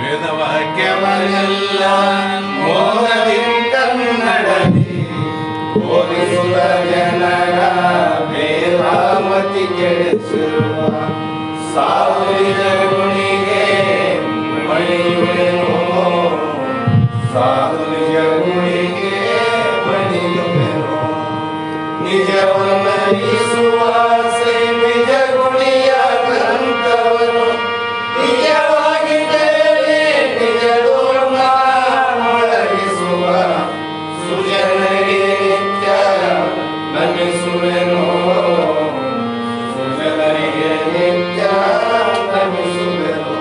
ವೇದವಾಕ್ಯವನ್ನೆಲ್ಲ ಮೋಹದಿಂದ ಕನ್ನಡದಿ ಬೋಧಿಸುವ ಜನರ ಮೇಧಾಮತಿ ಕೆಡಿಸಿರುವ ಸಾವಿರ ಗುಣಿಗೆ ಮಣಿಯುವೆನೋ ಸಾವಿರ ಗುಣಿಗೆ ಮಣಿಯುವೆನೋ ನಿಜವನ್ನರಿಸುವ ನಿಜ ಗುಣಿಯ ಗ್ರಂಥವನ್ನು ನಿಜವಾಗಿ ಕೇಳಿ ನಿಜದೋಣ ಮೊಳಗಿಸುವ ಸುಜನರಿಗೆ ನಿತ್ಯ ನಮಿಸುವೆನೋ ಸುಜನರಿಗೆ ನಿತ್ಯ ನಮಿಸುವೆನೋ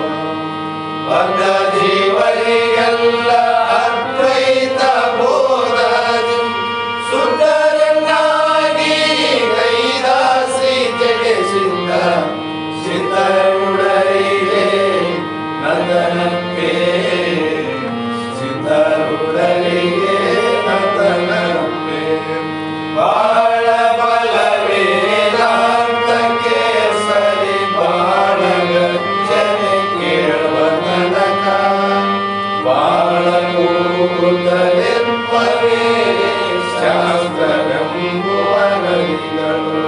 ಬದ್ಧ ಜೀವರಿಗೆಲ್ಲ ಅದ್ವೈತ ಬೋಧನೆ ಸುಂದರನಾಗಿ ಕೈದಾಸಿ ಜಡಿಸಿದ್ದ ಸಿದ್ಧರುಡರಿಗೆ ನಂದನಪ್ಪೆ ಸಿದ್ಧರುಡರಿಗೆ ನಂದನಪ್ಪೆ ಬಾಳ ಬಲವೇ ವೇದಾಂತಕ್ಕೆ ಸರಿ ಬಾಳ ಗಚ್ಚನೆ ಕೇಳುವ ತನಕ ಬಾಳ ಕೂದಲೆಂಬವೇ ಶಾಸ್ತ್ರವೆಂಬುವ ನದಿಗಳು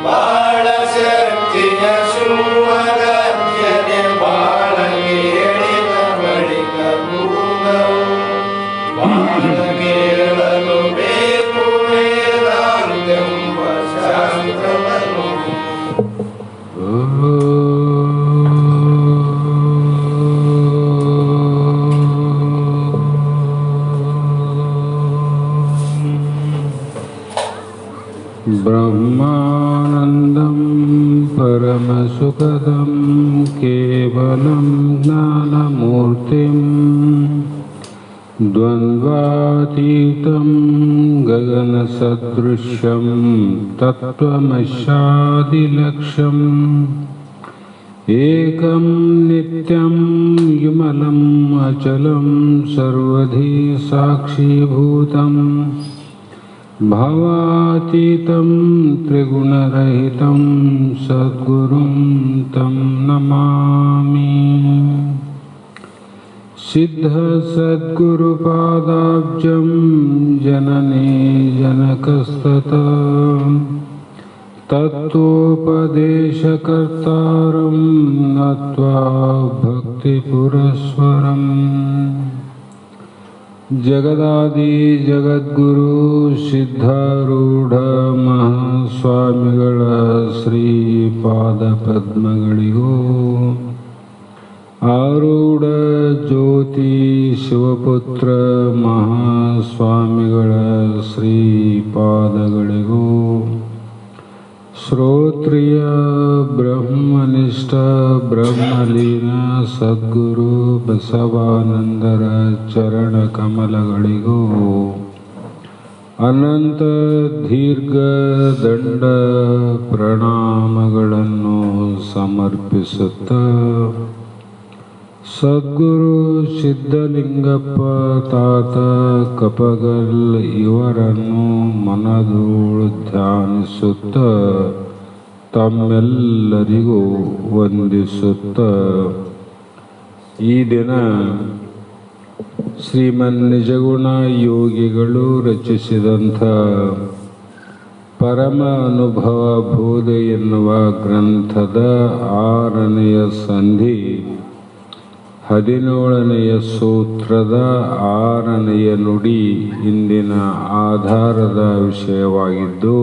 ಬಾಳ ಶಕ್ತಿಯ ಶುಭಗತ್ಯನೆ ಬಾಳ ಕೇಳಿದ ಬಳಿಕ ಕೂಗವು ಬಾಳ ಕೇಳಲು ಬೇಕು ವೇದಾಂತೆಂಬ ಶಾಸ್ತ್ರವನ್ನು ಬ್ರಹ್ಮಾನಂದಂ ಪರಮಸುಖದಂ ಕೇವಲಂ ಜ್ಞಾನಮೂರ್ತಿಂ ದ್ವಂದ್ವಾತೀತಂ ಗಗನಸದೃಶ್ಯಂ ತತ್ವಮಸ್ಯಾದಿಲಕ್ಷ್ಯಂ ಏಕಂ ನಿತ್ಯಂ ವಿಮಲಂ ಅಚಲಂ ಸರ್ವಧಿ ಸಾಕ್ಷೀಭೂತಂ ಭಾವಾತೀತಂ ತ್ರಿಗುಣರಹಿತಂ ಸದ್ಗುರುಂ ತಂ ನಮಾಮಿ ಸಿದ್ಧ ಸದ್ಗುರುಪಾದಾಬ್ಜಂ ಜನನೇ ಜನಕಸ್ತತಃ ತತ್ವೋಪದೇಶಕರ್ತಾರಂ ನತ್ವಾ ಭಕ್ತಿಪುರಸ್ವರಂ ಜಗದಾದಿ ಜಗದ್ಗುರು ಸಿದ್ಧಾರೂಢ ಮಹಾಸ್ವಾಮಿಗಳ ಶ್ರೀಪಾದ ಪದ್ಮಗಳಿಗೂ ಆರೂಢ ಜ್ಯೋತಿ ಶಿವಪುತ್ರ ಮಹಾಸ್ವಾಮಿಗಳ ಶ್ರೀಪಾದಗಳಿಗೂ ಶ್ರೋತ್ರಿಯ ಬ್ರಹ್ಮನಿಷ್ಠ ಬ್ರಹ್ಮಲೀನ ಸದ್ಗುರು ಬಸವಾನಂದರ ಚರಣ ಕಮಲಗಳಿಗೂ ಅನಂತ ದೀರ್ಘ ದಂಡ ಪ್ರಣಾಮಗಳನ್ನು ಸಮರ್ಪಿಸುತ್ತ ಸದ್ಗುರು ಸಿದ್ಧಲಿಂಗಪ್ಪ ತಾತ ಕಪಗಲ್ ಇವರನ್ನು ಮನದೂಳು ಧ್ಯಾನಿಸುತ್ತ ತಮ್ಮೆಲ್ಲರಿಗೂ ವಂದಿಸುತ್ತ ಈ ದಿನ ಶ್ರೀಮನ್ ನಿಜಗುಣ ಯೋಗಿಗಳು ರಚಿಸಿದಂಥ ಪರಮ ಅನುಭವ ಬೋಧೆ ಎನ್ನುವ ಗ್ರಂಥದ 6ನೆಯ ಸಂಧಿ 17ನೆಯ ಸೂತ್ರದ 6ನೆಯ ನುಡಿ ಇಂದಿನ ಆಧಾರದ ವಿಷಯವಾಗಿದ್ದು,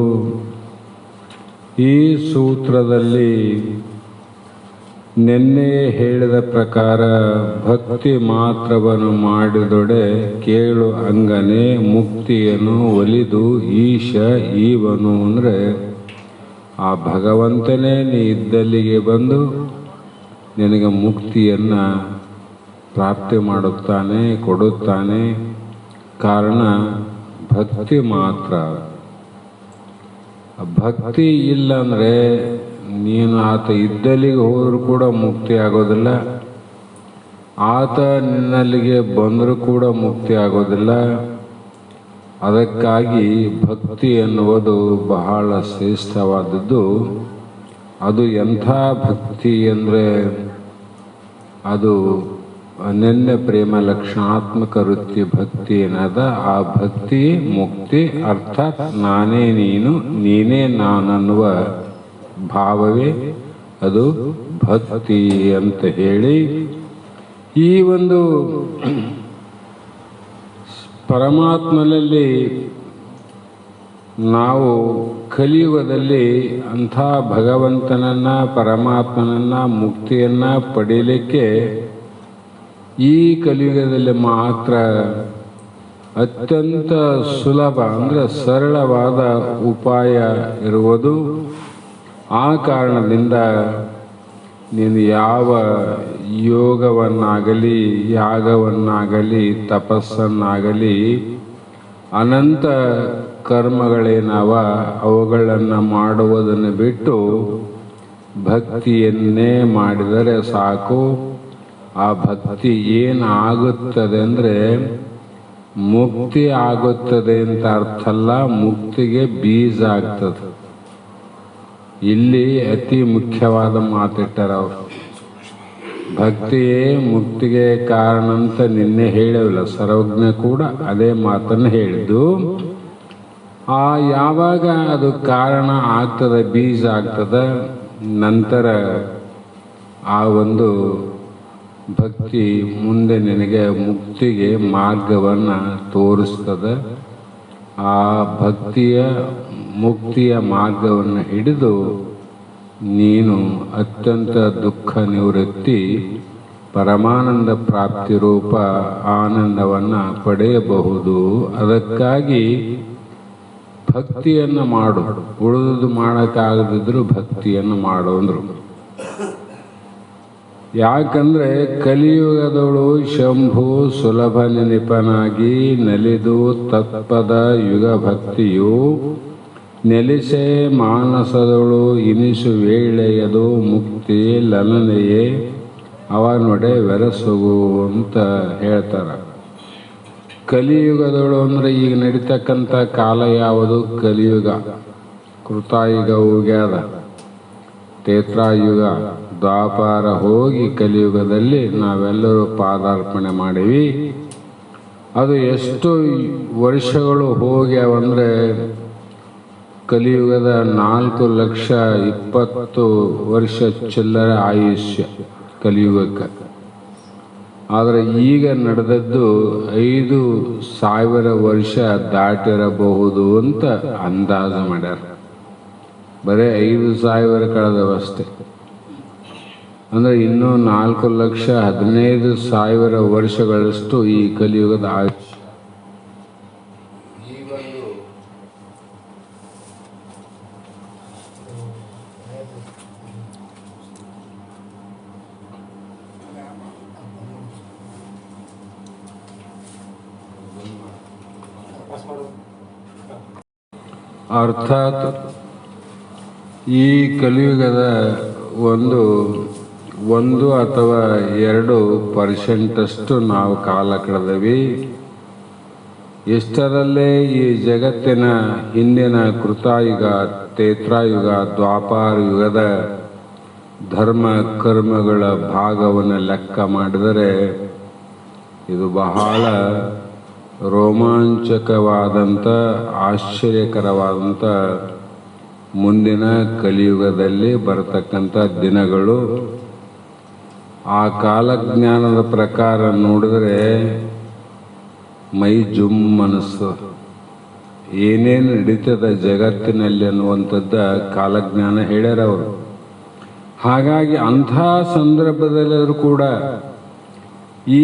ಈ ಸೂತ್ರದಲ್ಲಿ ನಿನ್ನೆ ಹೇಳಿದ ಪ್ರಕಾರ ಭಕ್ತಿ ಮಾತ್ರವನ್ನು ಮಾಡಿದೊಡೆ ಕೇಳು ಅಂಗನೆ ಮುಕ್ತಿಯನ್ನು ಒಲಿದು ಈಶ ಈವನು ಅಂದರೆ ಆ ಭಗವಂತನೇ ನೀ ಇದ್ದಲ್ಲಿಗೆ ಬಂದು ನಿನಗೆ ಮುಕ್ತಿಯನ್ನು ಪ್ರಾಪ್ತಿ ಮಾಡುತ್ತಾನೆ, ಕೊಡುತ್ತಾನೆ. ಕಾರಣ ಭಕ್ತಿ ಮಾತ್ರ. ಭಕ್ತಿ ಇಲ್ಲಂದರೆ ನೀನು ಆತ ಇದ್ದಲ್ಲಿಗೆ ಹೋದರೂ ಕೂಡ ಮುಕ್ತಿ ಆಗೋದಿಲ್ಲ, ಆತ ನಿನ್ನಲ್ಲಿಗೆ ಬಂದರೂ ಕೂಡ ಮುಕ್ತಿ ಆಗೋದಿಲ್ಲ. ಅದಕ್ಕಾಗಿ ಭಕ್ತಿ ಎನ್ನುವುದು ಬಹಳ ಶ್ರೇಷ್ಠವಾದದ್ದು. ಅದು ಎಂಥ ಭಕ್ತಿ ಅಂದರೆ ಅದು ಅನನ್ಯ ಪ್ರೇಮ ಲಕ್ಷಣಾತ್ಮಕ ವೃತ್ತಿ ಭಕ್ತಿ ಏನದ ಆ ಭಕ್ತಿ ಮುಕ್ತಿ ಅರ್ಥಾತ್ ನಾನೇ ನೀನು ನೀನೇ ನಾನನ್ನುವ ಭಾವವೇ ಅದು ಭಕ್ತಿ ಅಂತ ಹೇಳಿ ಈ ಒಂದು ಪರಮಾತ್ಮನಲ್ಲಿ ನಾವು ಕಲಿಯುಗದಲ್ಲಿ ಅಂಥ ಭಗವಂತನನ್ನ ಪರಮಾತ್ಮನನ್ನ ಮುಕ್ತಿಯನ್ನ ಪಡೀಲಿಕ್ಕೆ ಈ ಕಲಿಯುಗದಲ್ಲಿ ಮಾತ್ರ ಅತ್ಯಂತ ಸುಲಭ ಅಂದರೆ ಸರಳವಾದ ಉಪಾಯ ಇರುವುದು. ಆ ಕಾರಣದಿಂದ ನೀನು ಯಾವ ಯೋಗವನ್ನಾಗಲಿ ಯಾಗವನ್ನಾಗಲಿ ತಪಸ್ಸನ್ನಾಗಲಿ ಅನಂತ ಕರ್ಮಗಳೇನವ ಅವುಗಳನ್ನು ಮಾಡುವುದನ್ನು ಬಿಟ್ಟು ಭಕ್ತಿಯನ್ನೇ ಮಾಡಿದರೆ ಸಾಕು. ಆ ಭಕ್ತಿ ಏನಾಗುತ್ತದೆ ಅಂದರೆ ಮುಕ್ತಿ ಆಗುತ್ತದೆ ಅಂತ ಅರ್ಥ ಅಲ್ಲ, ಮುಕ್ತಿಗೆ ಬೀಜ ಆಗ್ತದೆ. ಇಲ್ಲಿ ಅತಿ ಮುಖ್ಯವಾದ ಮಾತಿಟ್ಟಾರ ಅವರು. ಭಕ್ತಿಯೇ ಮುಕ್ತಿಗೆ ಕಾರಣ ಅಂತ ನಿನ್ನೆ ಹೇಳಿಲ್ಲ, ಸರ್ವಜ್ಞ ಕೂಡ ಅದೇ ಮಾತನ್ನು ಹೇಳಿದ್ದು. ಯಾವಾಗ ಅದು ಕಾರಣ ಆಗ್ತದೆ, ಬೀಜ ಆಗ್ತದೆ, ನಂತರ ಆ ಒಂದು ಭಕ್ತಿ ಮುಂದೆ ನಿನಗೆ ಮುಕ್ತಿಗೆ ಮಾರ್ಗವನ್ನು ತೋರಿಸ್ತದೆ. ಆ ಭಕ್ತಿಯ ಮುಕ್ತಿಯ ಮಾರ್ಗವನ್ನು ಹಿಡಿದು ನೀನು ಅತ್ಯಂತ ದುಃಖ ನಿವೃತ್ತಿ ಪರಮಾನಂದ ಪ್ರಾಪ್ತಿ ರೂಪ ಆನಂದವನ್ನು ಪಡೆಯಬಹುದು. ಅದಕ್ಕಾಗಿ ಭಕ್ತಿಯನ್ನು ಮಾಡು, ಉಳಿದುದು ಮಾಡೋಕ್ಕಾಗದಿದ್ರು ಭಕ್ತಿಯನ್ನು ಮಾಡು ಅಂದರು. ಯಾಕಂದರೆ ಕಲಿಯುಗದಳು ಶಂಭು ಸುಲಭ ನೆನಪನಾಗಿ ನಲಿದು ತತ್ಪದ ಯುಗ ಭಕ್ತಿಯು ನೆಲೆಸೆ ಮಾನಸದಳು ಇನಿಸು ವೇಳೆಯದು ಮುಕ್ತಿ ಲಲನೆಯೇ ಅವನೊಡೆ ಬೆರಸುಗು ಅಂತ ಹೇಳ್ತಾರೆ. ಕಲಿಯುಗದಳು ಅಂದರೆ ಈಗ ನಡೀತಕ್ಕಂಥ ಕಾಲ ಯಾವುದು? ಕಲಿಯುಗ. ಕೃತಾಯುಗ ಹೋಗ್ಯಾದ, ತ್ರೇತಾಯುಗ, ದ್ವಾಪಾರ ಹೋಗಿ ಕಲಿಯುಗದಲ್ಲಿ ನಾವೆಲ್ಲರೂ ಪಾದಾರ್ಪಣೆ ಮಾಡೀವಿ. ಅದು ಎಷ್ಟು ವರ್ಷಗಳು ಹೋಗ್ಯಾವಂದರೆ ಕಲಿಯುಗದ 4,20,000 ವರ್ಷ ಚಿಲ್ಲರೆ ಆಯುಷ್ಯ ಕಲಿಯುಗಕ್ಕೆ. ಆದರೆ ಈಗ ನಡೆದದ್ದು 5,000 ವರ್ಷ ದಾಟಿರಬಹುದು ಅಂತ ಅಂದಾಜು ಮಾಡ್ಯಾರ. ಬರೀ 5,000 ಕಳೆದವಷ್ಟೇ. ಅಂದರೆ ಇನ್ನೂ 4,15,000 ವರ್ಷಗಳಷ್ಟು ಈ ಕಲಿಯುಗದ ಆಯುಷ್ಯ. ಅರ್ಥಾತ್ ಈ ಕಲಿಯುಗದ ಒಂದು ಅಥವಾ 2% ನಾವು ಕಾಲ ಕಳೆದವಿ. ಇಷ್ಟರಲ್ಲೇ ಈ ಜಗತ್ತಿನ ಹಿಂದಿನ ಕೃತಾಯುಗ, ತ್ರೇತಾಯುಗ, ದ್ವಾಪಾರ ಯುಗದ ಧರ್ಮ ಕರ್ಮಗಳ ಭಾಗವನ್ನು ಲೆಕ್ಕ ಮಾಡಿದರೆ ಇದು ಬಹಳ ರೋಮಾಂಚಕವಾದಂಥ ಆಶ್ಚರ್ಯಕರವಾದಂಥ ಮುಂದಿನ ಕಲಿಯುಗದಲ್ಲಿ ಬರತಕ್ಕಂಥ ದಿನಗಳು. ಆ ಕಾಲಜ್ಞಾನದ ಪ್ರಕಾರ ನೋಡಿದ್ರೆ ಮೈ ಜುಮ್ ಮನಸ್ಸು ಏನೇನು ನಡೀತದ ಜಗತ್ತಿನಲ್ಲಿ ಅನ್ನುವಂಥದ್ದ ಕಾಲಜ್ಞಾನ ಹೇಳ್ಯಾರ ಅವರು. ಹಾಗಾಗಿ ಅಂಥ ಸಂದರ್ಭದಲ್ಲೂ ಕೂಡ ಈ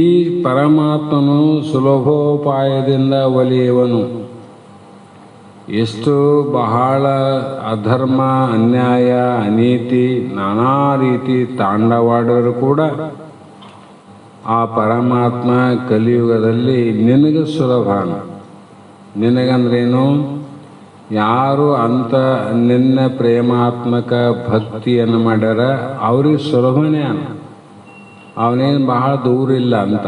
ಪರಮಾತ್ಮನು ಸುಲಭೋಪಾಯದಿಂದ ಒಲಿಯುವನು. ಎಷ್ಟು ಬಹಳ ಅಧರ್ಮ, ಅನ್ಯಾಯ, ಅನೀತಿ, ನಾನಾ ರೀತಿ ತಾಂಡವಾಡರು ಕೂಡ ಆ ಪರಮಾತ್ಮ ಕಲಿಯುಗದಲ್ಲಿ ನಿನಗೆ ಸುಲಭಾನ. ನಿನಗಂದ್ರೇನು? ಯಾರು ಅಂತ ನಿನ್ನ ಪ್ರೇಮಾತ್ಮಕ ಭಕ್ತಿಯನ್ನು ಮಾಡ್ಯಾರ ಅವ್ರಿಗೆ ಸುಲಭನೇ ಅವನೇನು ಬಹಳ ದೂರ ಇಲ್ಲ ಅಂತ.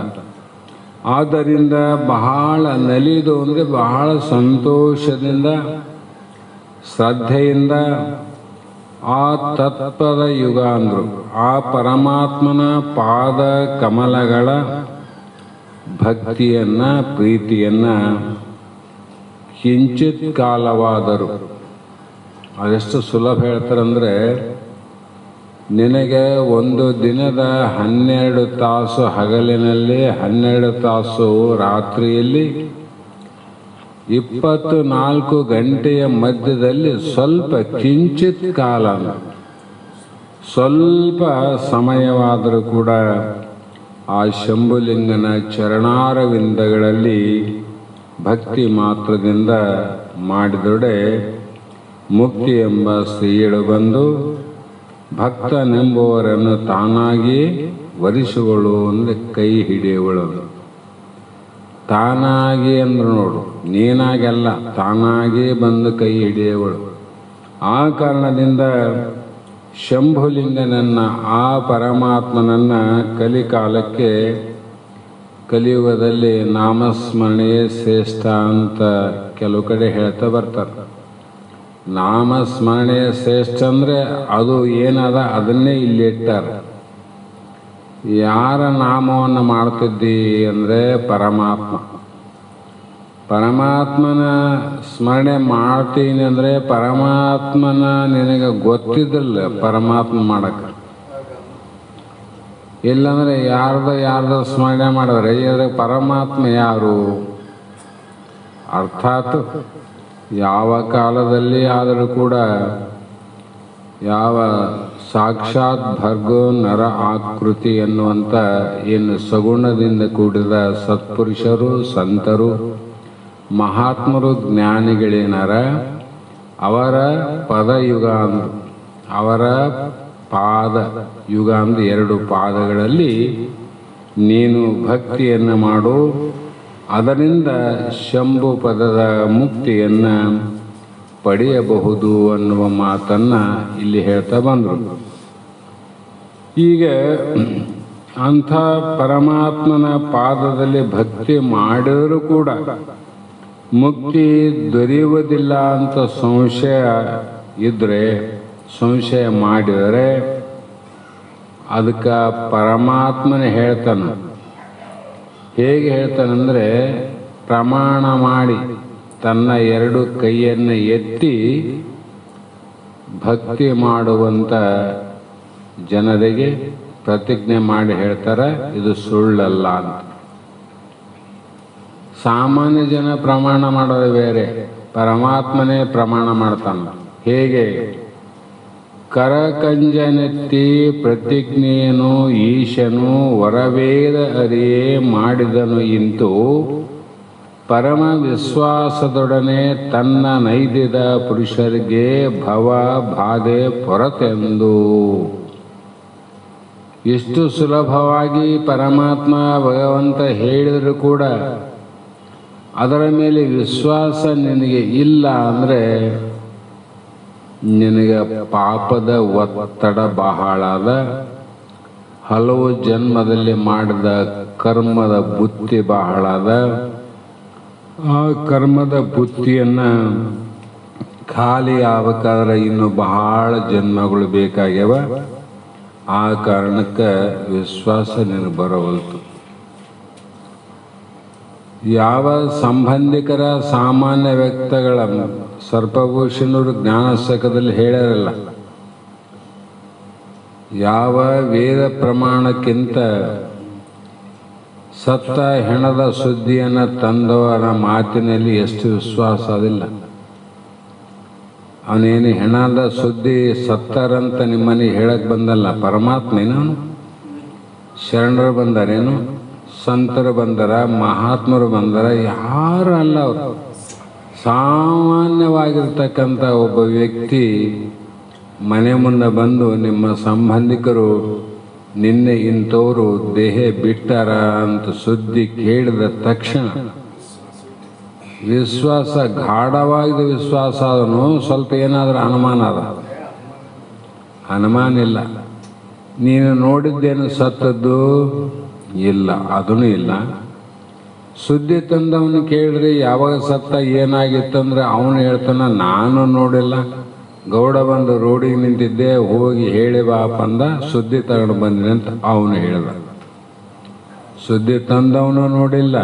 ಆದ್ದರಿಂದ ಬಹಳ ನಲಿದು ಅಂದರೆ ಬಹಳ ಸಂತೋಷದಿಂದ ಶ್ರದ್ಧೆಯಿಂದ ಆ ತತ್ಪದ ಯುಗ ಅಂದರು. ಆ ಪರಮಾತ್ಮನ ಪಾದ ಕಮಲಗಳ ಭಕ್ತಿಯನ್ನ ಪ್ರೀತಿಯನ್ನ ಕಿಂಚಿತ್ ಕಾಲವಾದರು. ಅದೆಷ್ಟು ಸುಲಭ ಹೇಳ್ತಾರಂದ್ರೆ, ನಿನಗೆ ಒಂದು ದಿನದ 12 ತಾಸು ಹಗಲಿನಲ್ಲಿ, 12 ತಾಸು ರಾತ್ರಿಯಲ್ಲಿ, 24 ಗಂಟೆಯ ಮಧ್ಯದಲ್ಲಿ ಸ್ವಲ್ಪ ಕಿಂಚಿತ್ ಕಾಲ, ಸ್ವಲ್ಪ ಸಮಯವಾದರೂ ಕೂಡ ಆ ಶಂಭುಲಿಂಗನ ಚರಣಾರವಿಂದಗಳಲ್ಲಿ ಭಕ್ತಿ ಮಾತ್ರದಿಂದ ಮಾಡಿದೊಡೆ ಮುಕ್ತಿ ಎಂಬ ಶ್ರೀಯಳು ಬಂದು ಭಕ್ತನೆಂಬುವರನ್ನು ತಾನಾಗಿ ವರಿಸುವಳು ಅಂದರೆ ಕೈ ಹಿಡಿಯುವಳು. ತಾನಾಗಿ ಅಂದ್ರು ನೋಡು, ನೀನಾಗೆಲ್ಲ, ತಾನಾಗಿ ಬಂದು ಕೈ ಹಿಡಿಯುವಳು. ಆ ಕಾರಣದಿಂದ ಶಂಭುಲಿಂಗನನ್ನ, ಆ ಪರಮಾತ್ಮನನ್ನ ಕಲಿಕಾಲಕ್ಕೆ, ಕಲಿಯುಗದಲ್ಲಿ ನಾಮಸ್ಮರಣೆಯೇ ಶ್ರೇಷ್ಠ ಅಂತ ಕೆಲವು ಕಡೆ ಹೇಳ್ತಾ ಬರ್ತಾರೆ. ನಾಮಸ್ಮರಣೆಯ ಶ್ರೇಷ್ಠ ಅಂದರೆ ಅದು ಏನದ ಅದನ್ನೇ ಇಲ್ಲಿ ಇಟ್ಟಾರ. ಯಾರ ನಾಮವನ್ನು ಮಾಡ್ತಿದ್ದಿ ಅಂದರೆ ಪರಮಾತ್ಮ. ಪರಮಾತ್ಮನ ಸ್ಮರಣೆ ಮಾಡ್ತೀನಿ ಅಂದರೆ ಪರಮಾತ್ಮನ ನಿನಗೆ ಗೊತ್ತಿದ್ದಿಲ್ಲ ಪರಮಾತ್ಮ ಮಾಡಕ್ಕೆ. ಇಲ್ಲಾಂದರೆ ಯಾರ್ದ ಸ್ಮರಣೆ ಮಾಡಿದ್ರೆ ಇದ್ರೆ ಪರಮಾತ್ಮ ಯಾರು? ಅರ್ಥಾತ್ ಯಾವ ಕಾಲದಲ್ಲಿ ಆದರೂ ಕೂಡ ಯಾವ ಸಾಕ್ಷಾತ್ ಭರ್ಗೋ ನರ ಆಕೃತಿ ಎನ್ನುವಂಥ ಏನು ಸಗುಣದಿಂದ ಕೂಡಿದ ಸತ್ಪುರುಷರು, ಸಂತರು, ಮಹಾತ್ಮರು, ಜ್ಞಾನಿಗಳೇನಾರ ಅವರ ಪದಯುಗ ಅಂದರು. ಅವರ ಪಾದ ಯುಗ ಅಂದು 2 ಪಾದಗಳಲ್ಲಿ ನೀನು ಭಕ್ತಿಯನ್ನು ಮಾಡು, ಅದರಿಂದ ಶಂಭು ಪದದ ಮುಕ್ತಿಯನ್ನು ಪಡೆಯಬಹುದು ಅನ್ನುವ ಮಾತನ್ನು ಇಲ್ಲಿ ಹೇಳ್ತಾ ಬಂದರು. ಈಗ ಅಂಥ ಪರಮಾತ್ಮನ ಪಾದದಲ್ಲಿ ಭಕ್ತಿ ಮಾಡಿದರೂ ಕೂಡ ಮುಕ್ತಿ ದೊರೆಯುವುದಿಲ್ಲ ಅಂತ ಸಂಶಯ ಇದ್ದರೆ, ಸಂಶಯ ಮಾಡಿದರೆ ಅದಕ್ಕೆ ಪರಮಾತ್ಮನೇ ಹೇಳ್ತಾನೆ. ಹೇಗೆ ಹೇಳ್ತಾನಂದರೆ, ಪ್ರಮಾಣ ಮಾಡಿ ತನ್ನ 2 ಕೈಯನ್ನು ಎತ್ತಿ ಭಕ್ತಿ ಮಾಡುವಂಥ ಜನರಿಗೆ ಪ್ರತಿಜ್ಞೆ ಮಾಡಿ ಹೇಳ್ತಾರೆ, ಇದು ಸುಳ್ಳಲ್ಲ ಅಂತ. ಸಾಮಾನ್ಯ ಜನ ಪ್ರಮಾಣ ಮಾಡೋದು ಬೇರೆ, ಪರಮಾತ್ಮನೇ ಪ್ರಮಾಣ ಮಾಡ್ತಾನೆ. ಹೇಗೆ? ಕರಕಂಜನೆತ್ತಿ ಪ್ರತಿಜ್ಞೆಯನು ಈಶನು ವರವೇದ ಅರಿಯೇ ಮಾಡಿದನು ಇಂತು ಪರಮ ವಿಶ್ವಾಸದೊಡನೆ ತನ್ನ ನೈದಿದ ಪುರುಷರಿಗೆ ಭವ ಬಾಧೆ ಹೊರತೆಂದು. ಎಷ್ಟು ಸುಲಭವಾಗಿ ಪರಮಾತ್ಮ ಭಗವಂತ ಹೇಳಿದರೂ ಕೂಡ ಅದರ ಮೇಲೆ ವಿಶ್ವಾಸ ನಿನಗೆ ಇಲ್ಲ ಅಂದರೆ ನಿನಗೆ ಪಾಪದ ಒತ್ತಡ ಬಹಳದ, ಹಲವು ಜನ್ಮದಲ್ಲಿ ಮಾಡಿದ ಕರ್ಮದ ಬುತ್ತಿ ಬಹಳದ. ಆ ಕರ್ಮದ ಬುತ್ತಿಯನ್ನು ಖಾಲಿ ಆಗಬೇಕಾದ್ರೆ ಇನ್ನು ಬಹಳ ಜನ್ಮಗಳು ಬೇಕಾಗ್ಯವ. ಆ ಕಾರಣಕ್ಕೆ ವಿಶ್ವಾಸ ನಿನಗೆ ಬರವಲ್ತು. ಯಾವ ಸಂಬಂಧಿಕರ ಸಾಮಾನ್ಯ ವ್ಯಕ್ತಿಗಳ ಸರ್ಪಭೂಷಣರು ಜ್ಞಾನಸಕದಲ್ಲಿ ಹೇಳ್ಯಾರಲ್ಲ, ಯಾವ ವೇದ ಪ್ರಮಾಣಕ್ಕಿಂತ ಸತ್ತ ಹೆಣದ ಸುದ್ದಿಯನ್ನು ತಂದವರ ಮಾತಿನಲ್ಲಿ ಎಷ್ಟು ವಿಶ್ವಾಸ ಅದಿಲ್ಲ. ಅವನೇನು ಹೆಣದ ಸುದ್ದಿ ಸತ್ತರಂತ ನಿಮ್ಮನೆ ಹೇಳಕ್ಕೆ ಬಂದಲ್ಲ, ಪರಮಾತ್ಮೇನು. ಶರಣರು ಬಂದರೇನು, ಸಂತರು ಬಂದರ, ಮಹಾತ್ಮರು ಬಂದರ, ಯಾರು ಅಲ್ಲ. ಅವರು ಸಾಮಾನ್ಯವಾಗಿರ್ತಕ್ಕಂಥ ಒಬ್ಬ ವ್ಯಕ್ತಿ ಮನೆ ಮುಂದೆ ಬಂದು ನಿಮ್ಮ ಸಂಬಂಧಿಕರು ನಿನ್ನೆ ಇಂಥವರು ದೇಹ ಬಿಟ್ಟಾರ ಅಂತ ಸುದ್ದಿ ಕೇಳಿದ ತಕ್ಷಣ ವಿಶ್ವಾಸ, ಗಾಢವಾದ ವಿಶ್ವಾಸ ಅದನ್ನು ಸ್ವಲ್ಪ ಏನಾದರೂ ಅನುಮಾನ ಅದ, ಅನುಮಾನ ಇಲ್ಲ. ನೀನು ನೋಡಿದ್ದೇನು ಸತ್ತದ್ದು ಇಲ್ಲ, ಅದೂ ಇಲ್ಲ. ಸುದ್ದಿ ತಂದವನು ಕೇಳ್ರಿ ಯಾವಾಗ ಸತ್ತ ಏನಾಗಿತ್ತಂದ್ರೆ ಅವನು ಹೇಳ್ತಾನ ನಾನು ನೋಡಿಲ್ಲ, ಗೌಡ ಬಂದು ರೋಡಿಗೆ ನಿಂತಿದ್ದೆ, ಹೋಗಿ ಹೇಳಿ ಬಾಪ ಅಂದ, ಸುದ್ದಿ ತಗೊಂಡು ಬಂದಿನಿ ಅಂತ ಅವನು ಹೇಳ್ದ. ಸುದ್ದಿ ತಂದವನು ನೋಡಿಲ್ಲ,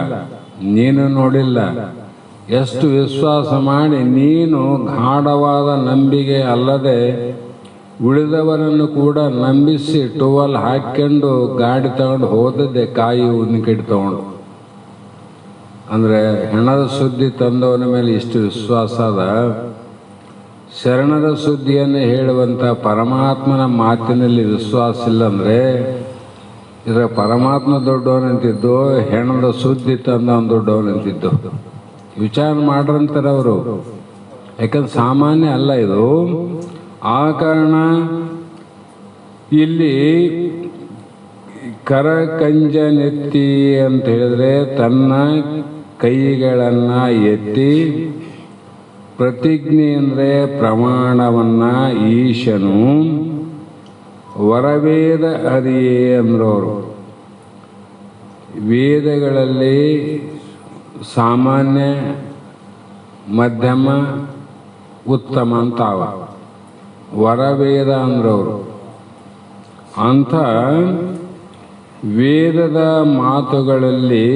ನೀನು ನೋಡಿಲ್ಲ. ಎಷ್ಟು ವಿಶ್ವಾಸ ಮಾಡಿ ನೀನು ಗಾಢವಾದ ನಂಬಿಕೆ ಅಲ್ಲದೆ ಉಳಿದವರನ್ನು ಕೂಡ ನಂಬಿಸಿ ಟುವಲ್ ಹಾಕ್ಕೊಂಡು ಗಾಡಿ ತಗೊಂಡು ಹೋದದ್ದೆ, ಕಾಯಿ ಉನ್ನಿಕೆಟ್ಟು ತಗೊಂಡು. ಅಂದರೆ ಹೆಣದ ಸುದ್ದಿ ತಂದವನ ಮೇಲೆ ಇಷ್ಟು ವಿಶ್ವಾಸ ಅದ. ಶರಣದ ಸುದ್ದಿಯನ್ನು ಹೇಳುವಂಥ ಪರಮಾತ್ಮನ ಮಾತಿನಲ್ಲಿ ವಿಶ್ವಾಸ ಇಲ್ಲ ಅಂದರೆ ಇದರ ಪರಮಾತ್ಮ ದೊಡ್ಡವನಂತಿದ್ದು, ಹೆಣದ ಸುದ್ದಿ ತಂದವನು ದೊಡ್ಡವನಂತಿದ್ದು. ವಿಚಾರ ಮಾಡ್ರಂತಾರೆ ಅವರು, ಯಾಕಂದ್ರೆ ಸಾಮಾನ್ಯ ಅಲ್ಲ ಇದು. ಆ ಕಾರಣ ಇಲ್ಲಿ ಕರಕಂಜನೆತ್ತಿ ಅಂತ ಹೇಳಿದ್ರೆ ತನ್ನ ಕೈಗಳನ್ನು ಎತ್ತಿ, ಪ್ರತಿಜ್ಞೆ ಅಂದರೆ ಪ್ರಮಾಣವನ್ನ ಈಶನು ವರವೇದ ಅರಿಯೇ ಅಂದ್ರವರು. ವೇದಗಳಲ್ಲಿ ಸಾಮಾನ್ಯ, ಮಧ್ಯಮ, ಉತ್ತಮ ಅಂತಾವ. ವರವೇದ ಅಂದ್ರವರು. ಅಂಥ ವೇದದ ಮಾತುಗಳಲ್ಲಿ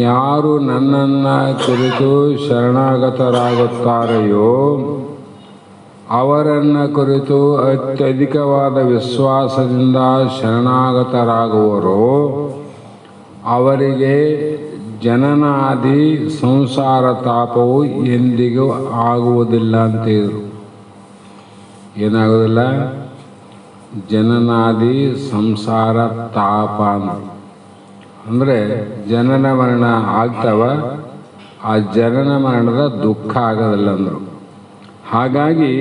ಯಾರು ನನ್ನನ್ನು ಕುರಿತು ಶರಣಾಗತರಾಗುತ್ತಾರೆಯೋ ಅವರನ್ನು ಕುರಿತು ಅತ್ಯಧಿಕವಾದ ವಿಶ್ವಾಸದಿಂದ ಶರಣಾಗತರಾಗುವರೋ ಅವರಿಗೆ ಜನನಾದಿ ಸಂಸಾರ ತಾಪವು ಎಂದಿಗೂ ಆಗುವುದಿಲ್ಲ ಅಂತಿದ್ರು. ಏನಾಗೋದಿಲ್ಲ? ಜನನಾದಿ ಸಂಸಾರ ತಾಪ ಅಂದರೆ ಜನನ ಮರಣ ಆಗ್ತವ, ಆ ಜನನ ಮರಣದ ದುಃಖ ಆಗೋದಿಲ್ಲ ಅಂದರು. ಹಾಗಾಗಿ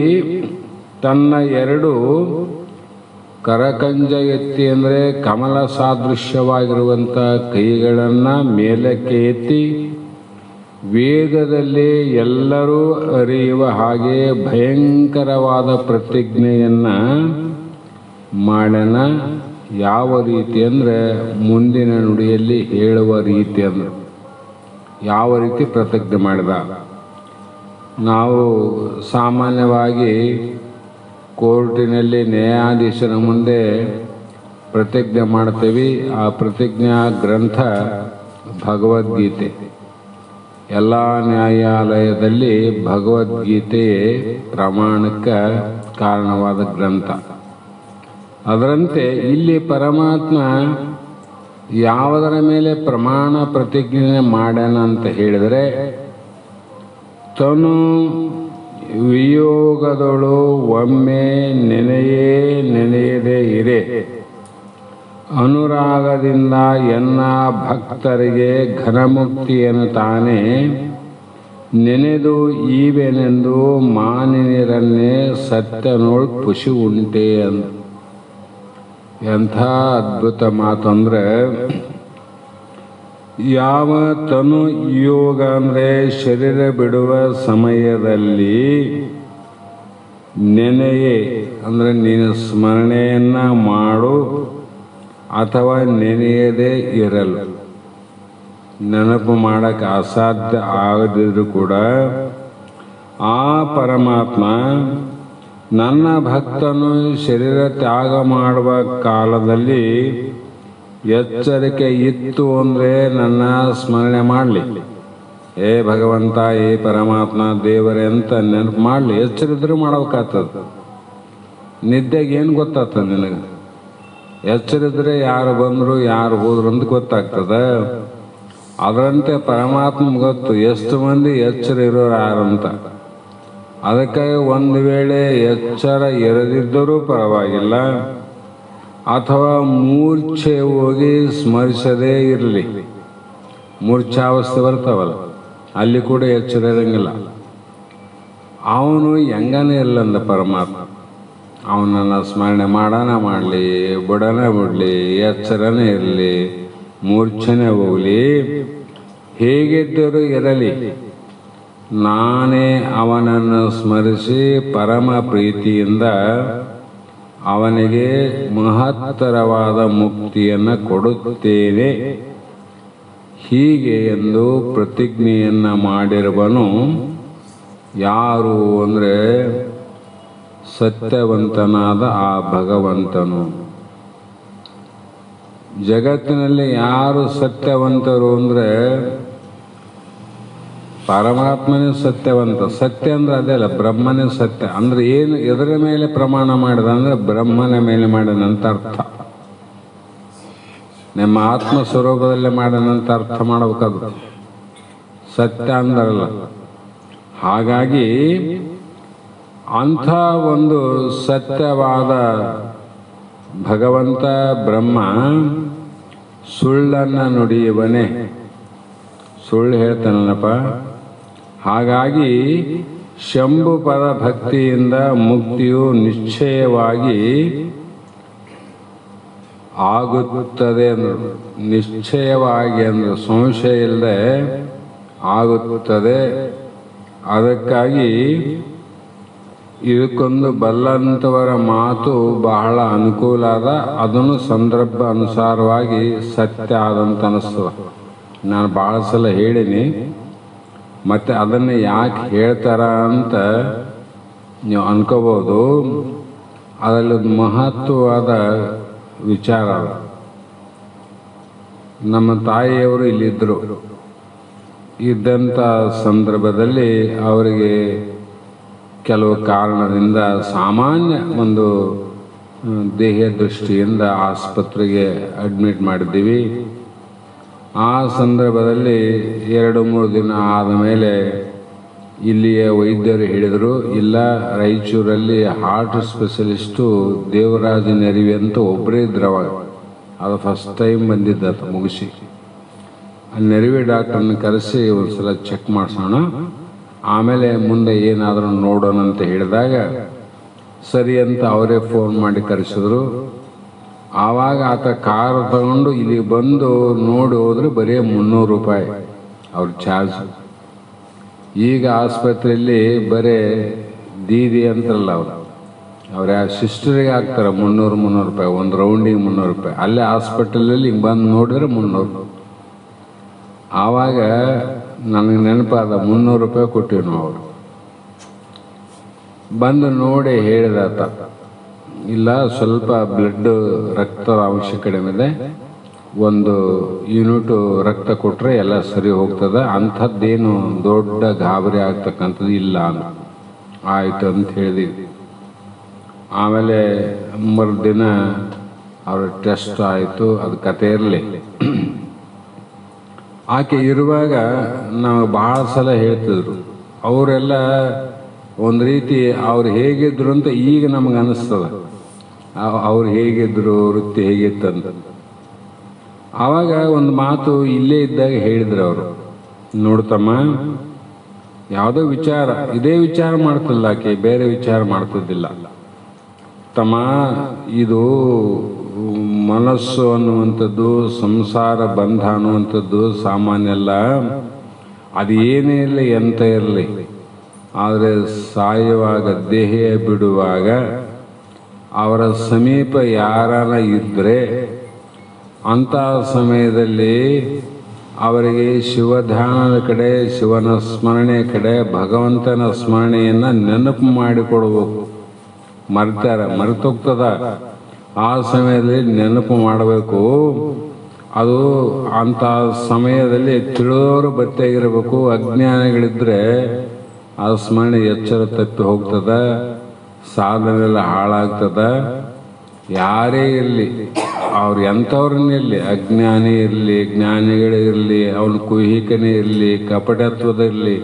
ತನ್ನ ಎರಡು ಕರಕಂಜ ಎತ್ತಿ ಅಂದರೆ ಕಮಲ ಸಾದೃಶ್ಯವಾಗಿರುವಂಥ ಕೈಗಳನ್ನು ಮೇಲಕ್ಕೆ ಎತ್ತಿ ವೇದದಲ್ಲಿ ಎಲ್ಲರೂ ಅರಿಯುವ ಹಾಗೆ ಭಯಂಕರವಾದ ಪ್ರತಿಜ್ಞೆಯನ್ನು ಮಾಡನ. ಯಾವ ರೀತಿ ಅಂದರೆ ಮುಂದಿನ ನುಡಿಯಲ್ಲಿ ಹೇಳುವ ರೀತಿ ಅಂದ್ರೆ ಯಾವ ರೀತಿ ಪ್ರತಿಜ್ಞೆ ಮಾಡಿದ. ನಾವು ಸಾಮಾನ್ಯವಾಗಿ ಕೋರ್ಟಿನಲ್ಲಿ ನ್ಯಾಯಾಧೀಶರ ಮುಂದೆ ಪ್ರತಿಜ್ಞೆ ಮಾಡ್ತೀವಿ. ಆ ಪ್ರತಿಜ್ಞಾ ಗ್ರಂಥ ಭಗವದ್ಗೀತೆ. ಎಲ್ಲ ನ್ಯಾಯಾಲಯದಲ್ಲಿ ಭಗವದ್ಗೀತೆಯೇ ಪ್ರಮಾಣಕ್ಕೆ ಕಾರಣವಾದ ಗ್ರಂಥ. ಅದರಂತೆ ಇಲ್ಲಿ ಪರಮಾತ್ಮ ಯಾವುದರ ಮೇಲೆ ಪ್ರಮಾಣ ಪ್ರತಿಜ್ಞೆ ಮಾಡ್ಯಾನ ಅಂತ ಹೇಳಿದರೆ, ತನು ವಿಯೋಗದಳು ಒಮ್ಮೆ ನೆನೆಯದೇ ಇರೆ, ಅನುರಾಗದಿಂದ ಎನ್ನ ಭಕ್ತರಿಗೆ ಘನಮುಕ್ತಿಯನ್ನು ತಾನೇ ನೆನೆದು ಈವೆನೆಂದು ಮಾನಿನಿರನ್ನೇ ಸತ್ಯನೋಳ್ ಪುಷಿ ಉಂಟೆ ಅಂದ. ಎಂಥ ಅದ್ಭುತ ಮಾತಂದ್ರೆ, ಯಾವ ತನು ಯೋಗ ಅಂದರೆ ಶರೀರ ಬಿಡುವ ಸಮಯದಲ್ಲಿ ನೆನೆಯೇ ಅಂದರೆ ನೀನು ಸ್ಮರಣೆಯನ್ನು ಮಾಡು ಅಥವಾ ನೆನೆಯದೇ ಇರಲು. ನೆನಪು ಮಾಡೋಕ್ಕೆ ಅಸಾಧ್ಯ ಆಗದಿದ್ರೂ ಕೂಡ ಆ ಪರಮಾತ್ಮ ನನ್ನ ಭಕ್ತನು ಶರೀರ ತ್ಯಾಗ ಮಾಡುವ ಕಾಲದಲ್ಲಿ ಎಚ್ಚರಿಕೆ ಇತ್ತು ಅಂದರೆ ನನ್ನ ಸ್ಮರಣೆ ಮಾಡಲಿ. ಏ ಭಗವಂತ, ಏ ಪರಮಾತ್ಮ, ದೇವರೇ ಅಂತ ನೆನಪು ಮಾಡಲಿ. ಎಚ್ಚರಿದ್ರೂ ಮಾಡ್ಬೇಕಾಗ್ತದೆ. ನಿದ್ದೆಗೆ ಏನು ಗೊತ್ತಾಗ್ತದೆ ನಿನಗೆ? ಎಚ್ಚರಿದ್ರೆ ಯಾರು ಬಂದರು ಯಾರು ಹೋದ್ರು ಅಂತ ಗೊತ್ತಾಗ್ತದೆ. ಅದರಂತೆ ಪರಮಾತ್ಮ ಗೊತ್ತು ಎಷ್ಟು ಮಂದಿ ಎಚ್ಚರ ಇರೋರು ಯಾರಂತ. ಅದಕ್ಕಾಗಿ ಒಂದು ವೇಳೆ ಎಚ್ಚರ ಇರದಿದ್ದರೂ ಪರವಾಗಿಲ್ಲ, ಅಥವಾ ಮೂರ್ಛೆ ಹೋಗಿ ಸ್ಮರಿಸದೇ ಇರಲಿ. ಮೂರ್ಛಾವಸ್ಥೆ ಬರ್ತಾವಲ್ಲ, ಅಲ್ಲಿ ಕೂಡ ಎಚ್ಚರ ಇರಂಗಿಲ್ಲ. ಅವನು ಹೆಂಗನೇ ಇರಲಂದ ಪರಮಾತ್ಮ. ಅವನನ್ನು ಸ್ಮರಣೆ ಮಾಡೋಣ ಮಾಡಲಿ, ಬಿಡೋಣ ಬಿಡಲಿ, ಎಚ್ಚರನೇ ಇರಲಿ, ಮೂರ್ಛನೆ ಹೋಗಲಿ, ಹೇಗಿದ್ದರೂ ಇರಲಿ, ನಾನೇ ಅವನನ್ನು ಸ್ಮರಿಸಿ ಪರಮ ಪ್ರೀತಿಯಿಂದ ಅವನಿಗೆ ಮಹತ್ತರವಾದ ಮುಕ್ತಿಯನ್ನು ಕೊಡುತ್ತೇನೆ. ಹೀಗೆ ಎಂದು ಪ್ರತಿಜ್ಞೆಯನ್ನು ಮಾಡಿರುವನು ಯಾರು ಅಂದರೆ ಸತ್ಯವಂತನಾದ ಆ ಭಗವಂತನು. ಜಗತ್ತಿನಲ್ಲಿ ಯಾರು ಸತ್ಯವಂತರು ಅಂದರೆ ಪರಮಾತ್ಮನೇ ಸತ್ಯವಂತ. ಸತ್ಯ ಅಂದ್ರೆ ಅದೇ ಅಲ್ಲ, ಬ್ರಹ್ಮನೇ ಸತ್ಯ. ಅಂದ್ರೆ ಏನು, ಎದರ ಮೇಲೆ ಪ್ರಮಾಣ ಮಾಡಿದ ಅಂದರೆ ಬ್ರಹ್ಮನ ಮೇಲೆ ಮಾಡಿದಂತ ಅರ್ಥ. ನಮ್ಮ ಆತ್ಮ ಸ್ವರೂಪದಲ್ಲೇ ಮಾಡಿದಂತ ಅರ್ಥ ಮಾಡಬೇಕಾದ್ರು ಸತ್ಯ ಅಂದ್ರಲ್ಲ. ಹಾಗಾಗಿ ಅಂಥ ಒಂದು ಸತ್ಯವಾದ ಭಗವಂತ ಬ್ರಹ್ಮ ಸುಳ್ಳನ್ನು ನುಡಿಯುವನೇ, ಸುಳ್ಳು ಹೇಳ್ತಾನಲ್ಲಪ್ಪ. ಹಾಗಾಗಿ ಶಂಭು ಪದ ಭಕ್ತಿಯಿಂದ ಮುಕ್ತಿಯು ನಿಶ್ಚಯವಾಗಿ ಆಗುತ್ತದೆ ಅಂದರು. ನಿಶ್ಚಯವಾಗಿ ಅಂದ್ರೆ ಸಂಶಯ ಇಲ್ಲದೆ ಆಗುತ್ತದೆ. ಅದಕ್ಕಾಗಿ ಇದಕ್ಕೊಂದು ಬಲ್ಲಂತವರ ಮಾತು ಬಹಳ ಅನುಕೂಲ ಅದ. ಅದನ್ನು ಸಂದರ್ಭ ಅನುಸಾರವಾಗಿ ಸತ್ಯ ಆದಂತ ಅನಿಸ್ತದ. ನಾನು ಭಾಳ ಸಲ ಹೇಳೀನಿ, ಮತ್ತು ಅದನ್ನು ಯಾಕೆ ಹೇಳ್ತಾರ ಅಂತ ನೀವು ಅನ್ಕೋಬೋದು. ಅದರಲ್ಲಿ ಮಹತ್ವವಾದ ವಿಚಾರ. ನಮ್ಮ ತಾಯಿಯವರು ಇಲ್ಲಿದ್ದರು. ಇದ್ದಂಥ ಸಂದರ್ಭದಲ್ಲಿ ಅವರಿಗೆ ಕೆಲವು ಕಾರಣದಿಂದ ಸಾಮಾನ್ಯ ಒಂದು ದೇಹ ದೃಷ್ಟಿಯಿಂದ ಆಸ್ಪತ್ರೆಗೆ ಅಡ್ಮಿಟ್ ಮಾಡಿದ್ದೀವಿ. ಆ ಸಂದರ್ಭದಲ್ಲಿ 2-3 ದಿನ ಆದ ಮೇಲೆ ಇಲ್ಲಿಯ ವೈದ್ಯರು ಹೇಳಿದರು, ಇಲ್ಲ ರಾಯಚೂರಲ್ಲಿ ಹಾರ್ಟ್ ಸ್ಪೆಷಲಿಸ್ಟು ದೇವರಾಜ ನೆರವಿ ಅಂತ ಒಬ್ಬರೇ ಇದ್ರು ಅವಾಗ. ಅದು ಫಸ್ಟ್ ಟೈಮ್ ಬಂದಿದ್ದ ಮುಗಿಸಿ. ಆ ನೆರವಿ ಡಾಕ್ಟರ್ನ ಕರೆಸಿ ಒಂದು ಸಲ ಚೆಕ್ ಮಾಡಿಸೋಣ, ಆಮೇಲೆ ಮುಂದೆ ಏನಾದರೂ ನೋಡೋಣ ಅಂತ ಹೇಳಿದಾಗ ಸರಿ ಅಂತ ಅವರೇ ಫೋನ್ ಮಾಡಿ ಕರೆಸಿದ್ರು. ಆವಾಗ ಆತ ಕಾರು ತಗೊಂಡು ಇಲ್ಲಿ ಬಂದು ನೋಡಿ ಹೋದ್ರೆ ಬರೀ 300 ರೂಪಾಯಿ ಅವ್ರ ಚಾರ್ಜ್. ಈಗ ಆಸ್ಪತ್ರೆಯಲ್ಲಿ ಬರೀ ದೀದಿ ಅಂತಾರಲ್ಲ ಅವ್ರ ಸಿಸ್ಟರಿಗೆ ಹಾಕ್ತಾರೆ 300 ರೂಪಾಯಿ, ಒಂದು ರೌಂಡಿಗೆ 300 ರೂಪಾಯಿ. ಅಲ್ಲೇ ಹಾಸ್ಪಿಟಲಲ್ಲಿ ಹಿಂಗೆ ಬಂದು ನೋಡಿದ್ರೆ 300. ಆವಾಗ ನನಗೆ ನೆನಪಾದ 300 ರೂಪಾಯಿ ಕೊಟ್ಟಿವಿ ನಾವು. ಅವರು ಬಂದು ನೋಡಿ ಹೇಳಿದಾತ, ಇಲ್ಲ ಸ್ವಲ್ಪ ಬ್ಲಡ್ ರಕ್ತದ ಅಂಶ ಕಡಿಮೆ ಇದೆ, 1 ಯೂನಿಟು ರಕ್ತ ಕೊಟ್ಟರೆ ಎಲ್ಲ ಸರಿ ಹೋಗ್ತದೆ, ಅಂಥದ್ದೇನು ದೊಡ್ಡ ಗಾಬರಿ ಆಗ್ತಕ್ಕಂಥದ್ದು ಇಲ್ಲ ಅಂತ. ಆಯಿತು ಅಂತ ಹೇಳಿದ್ವಿ. ಆಮೇಲೆ ಮರುದಿನ ಅವ್ರ ಟೆಸ್ಟ್ ಆಯಿತು. ಅದು ಕತೆ ಇರಲಿ. ಆಕೆ ಇರುವಾಗ ನಾವು ಭಾಳ ಸಲ ಹೇಳ್ತಿದ್ರು. ಅವರೆಲ್ಲ ಒಂದು ರೀತಿ ಅವ್ರು ಹೇಗಿದ್ರು ಅಂತ ಈಗ ನಮಗೆ ಅನ್ನಿಸ್ತದ. ಅವ್ರು ಹೇಗಿದ್ರು, ವೃತ್ತಿ ಹೇಗಿತ್ತಂತ. ಆವಾಗ ಒಂದು ಮಾತು ಇಲ್ಲೇ ಇದ್ದಾಗ ಹೇಳಿದ್ರು ಅವರು, ನೋಡ್ತಮ್ಮ, ಯಾವುದೋ ವಿಚಾರ, ಇದೇ ವಿಚಾರ ಮಾಡ್ತಿಲ್ಲ ಆಕೆ, ಬೇರೆ ವಿಚಾರ ಮಾಡ್ತಿದ್ದಿಲ್ಲ. ತಮ್ಮ, ಇದು ಮನಸ್ಸು ಅನ್ನುವಂಥದ್ದು, ಸಂಸಾರ ಬಂಧ ಅನ್ನುವಂಥದ್ದು ಸಾಮಾನ್ಯ ಅಲ್ಲ. ಅದು ಏನೇ ಇರಲಿ, ಎಂತ ಇರಲಿ, ಆದರೆ ಸಾಯುವಾಗ, ದೇಹ ಬಿಡುವಾಗ ಅವರ ಸಮೀಪ ಯಾರನ ಇದ್ದರೆ ಅಂಥ ಸಮಯದಲ್ಲಿ ಅವರಿಗೆ ಶಿವಧ್ಯಾನದ ಕಡೆ, ಶಿವನ ಸ್ಮರಣೆ ಕಡೆ, ಭಗವಂತನ ಸ್ಮರಣೆಯನ್ನು ನೆನಪು ಮಾಡಿಕೊಡ್ಬೇಕು. ಮರೆತೋಗ್ತದ. ಆ ಸಮಯದಲ್ಲಿ ನೆನಪು ಮಾಡಬೇಕು. ಅದು ಅಂಥ ಸಮಯದಲ್ಲಿ ತಿಳಿದವರು ಬತ್ತಿಯಾಗಿರಬೇಕು. ಅಜ್ಞಾನಿಗಳಿದ್ರೆ ಆ ಸ್ಮರಣೆ ಎಚ್ಚರ ತಪ್ಪಿ ಹೋಗ್ತದ, ಸಾಧನೆಲ್ಲ ಹಾಳಾಗ್ತದ. ಯಾರೇ ಇರಲಿ, ಅವ್ರು ಎಂಥವ್ರನ್ನಿರಲಿ, ಅಜ್ಞಾನಿ ಇರಲಿ, ಜ್ಞಾನಿಗಳಿರಲಿ, ಅವನ ಕುಹಿಕನೇ ಇರಲಿ, ಕಪಟತ್ವದ ಇರಲಿ,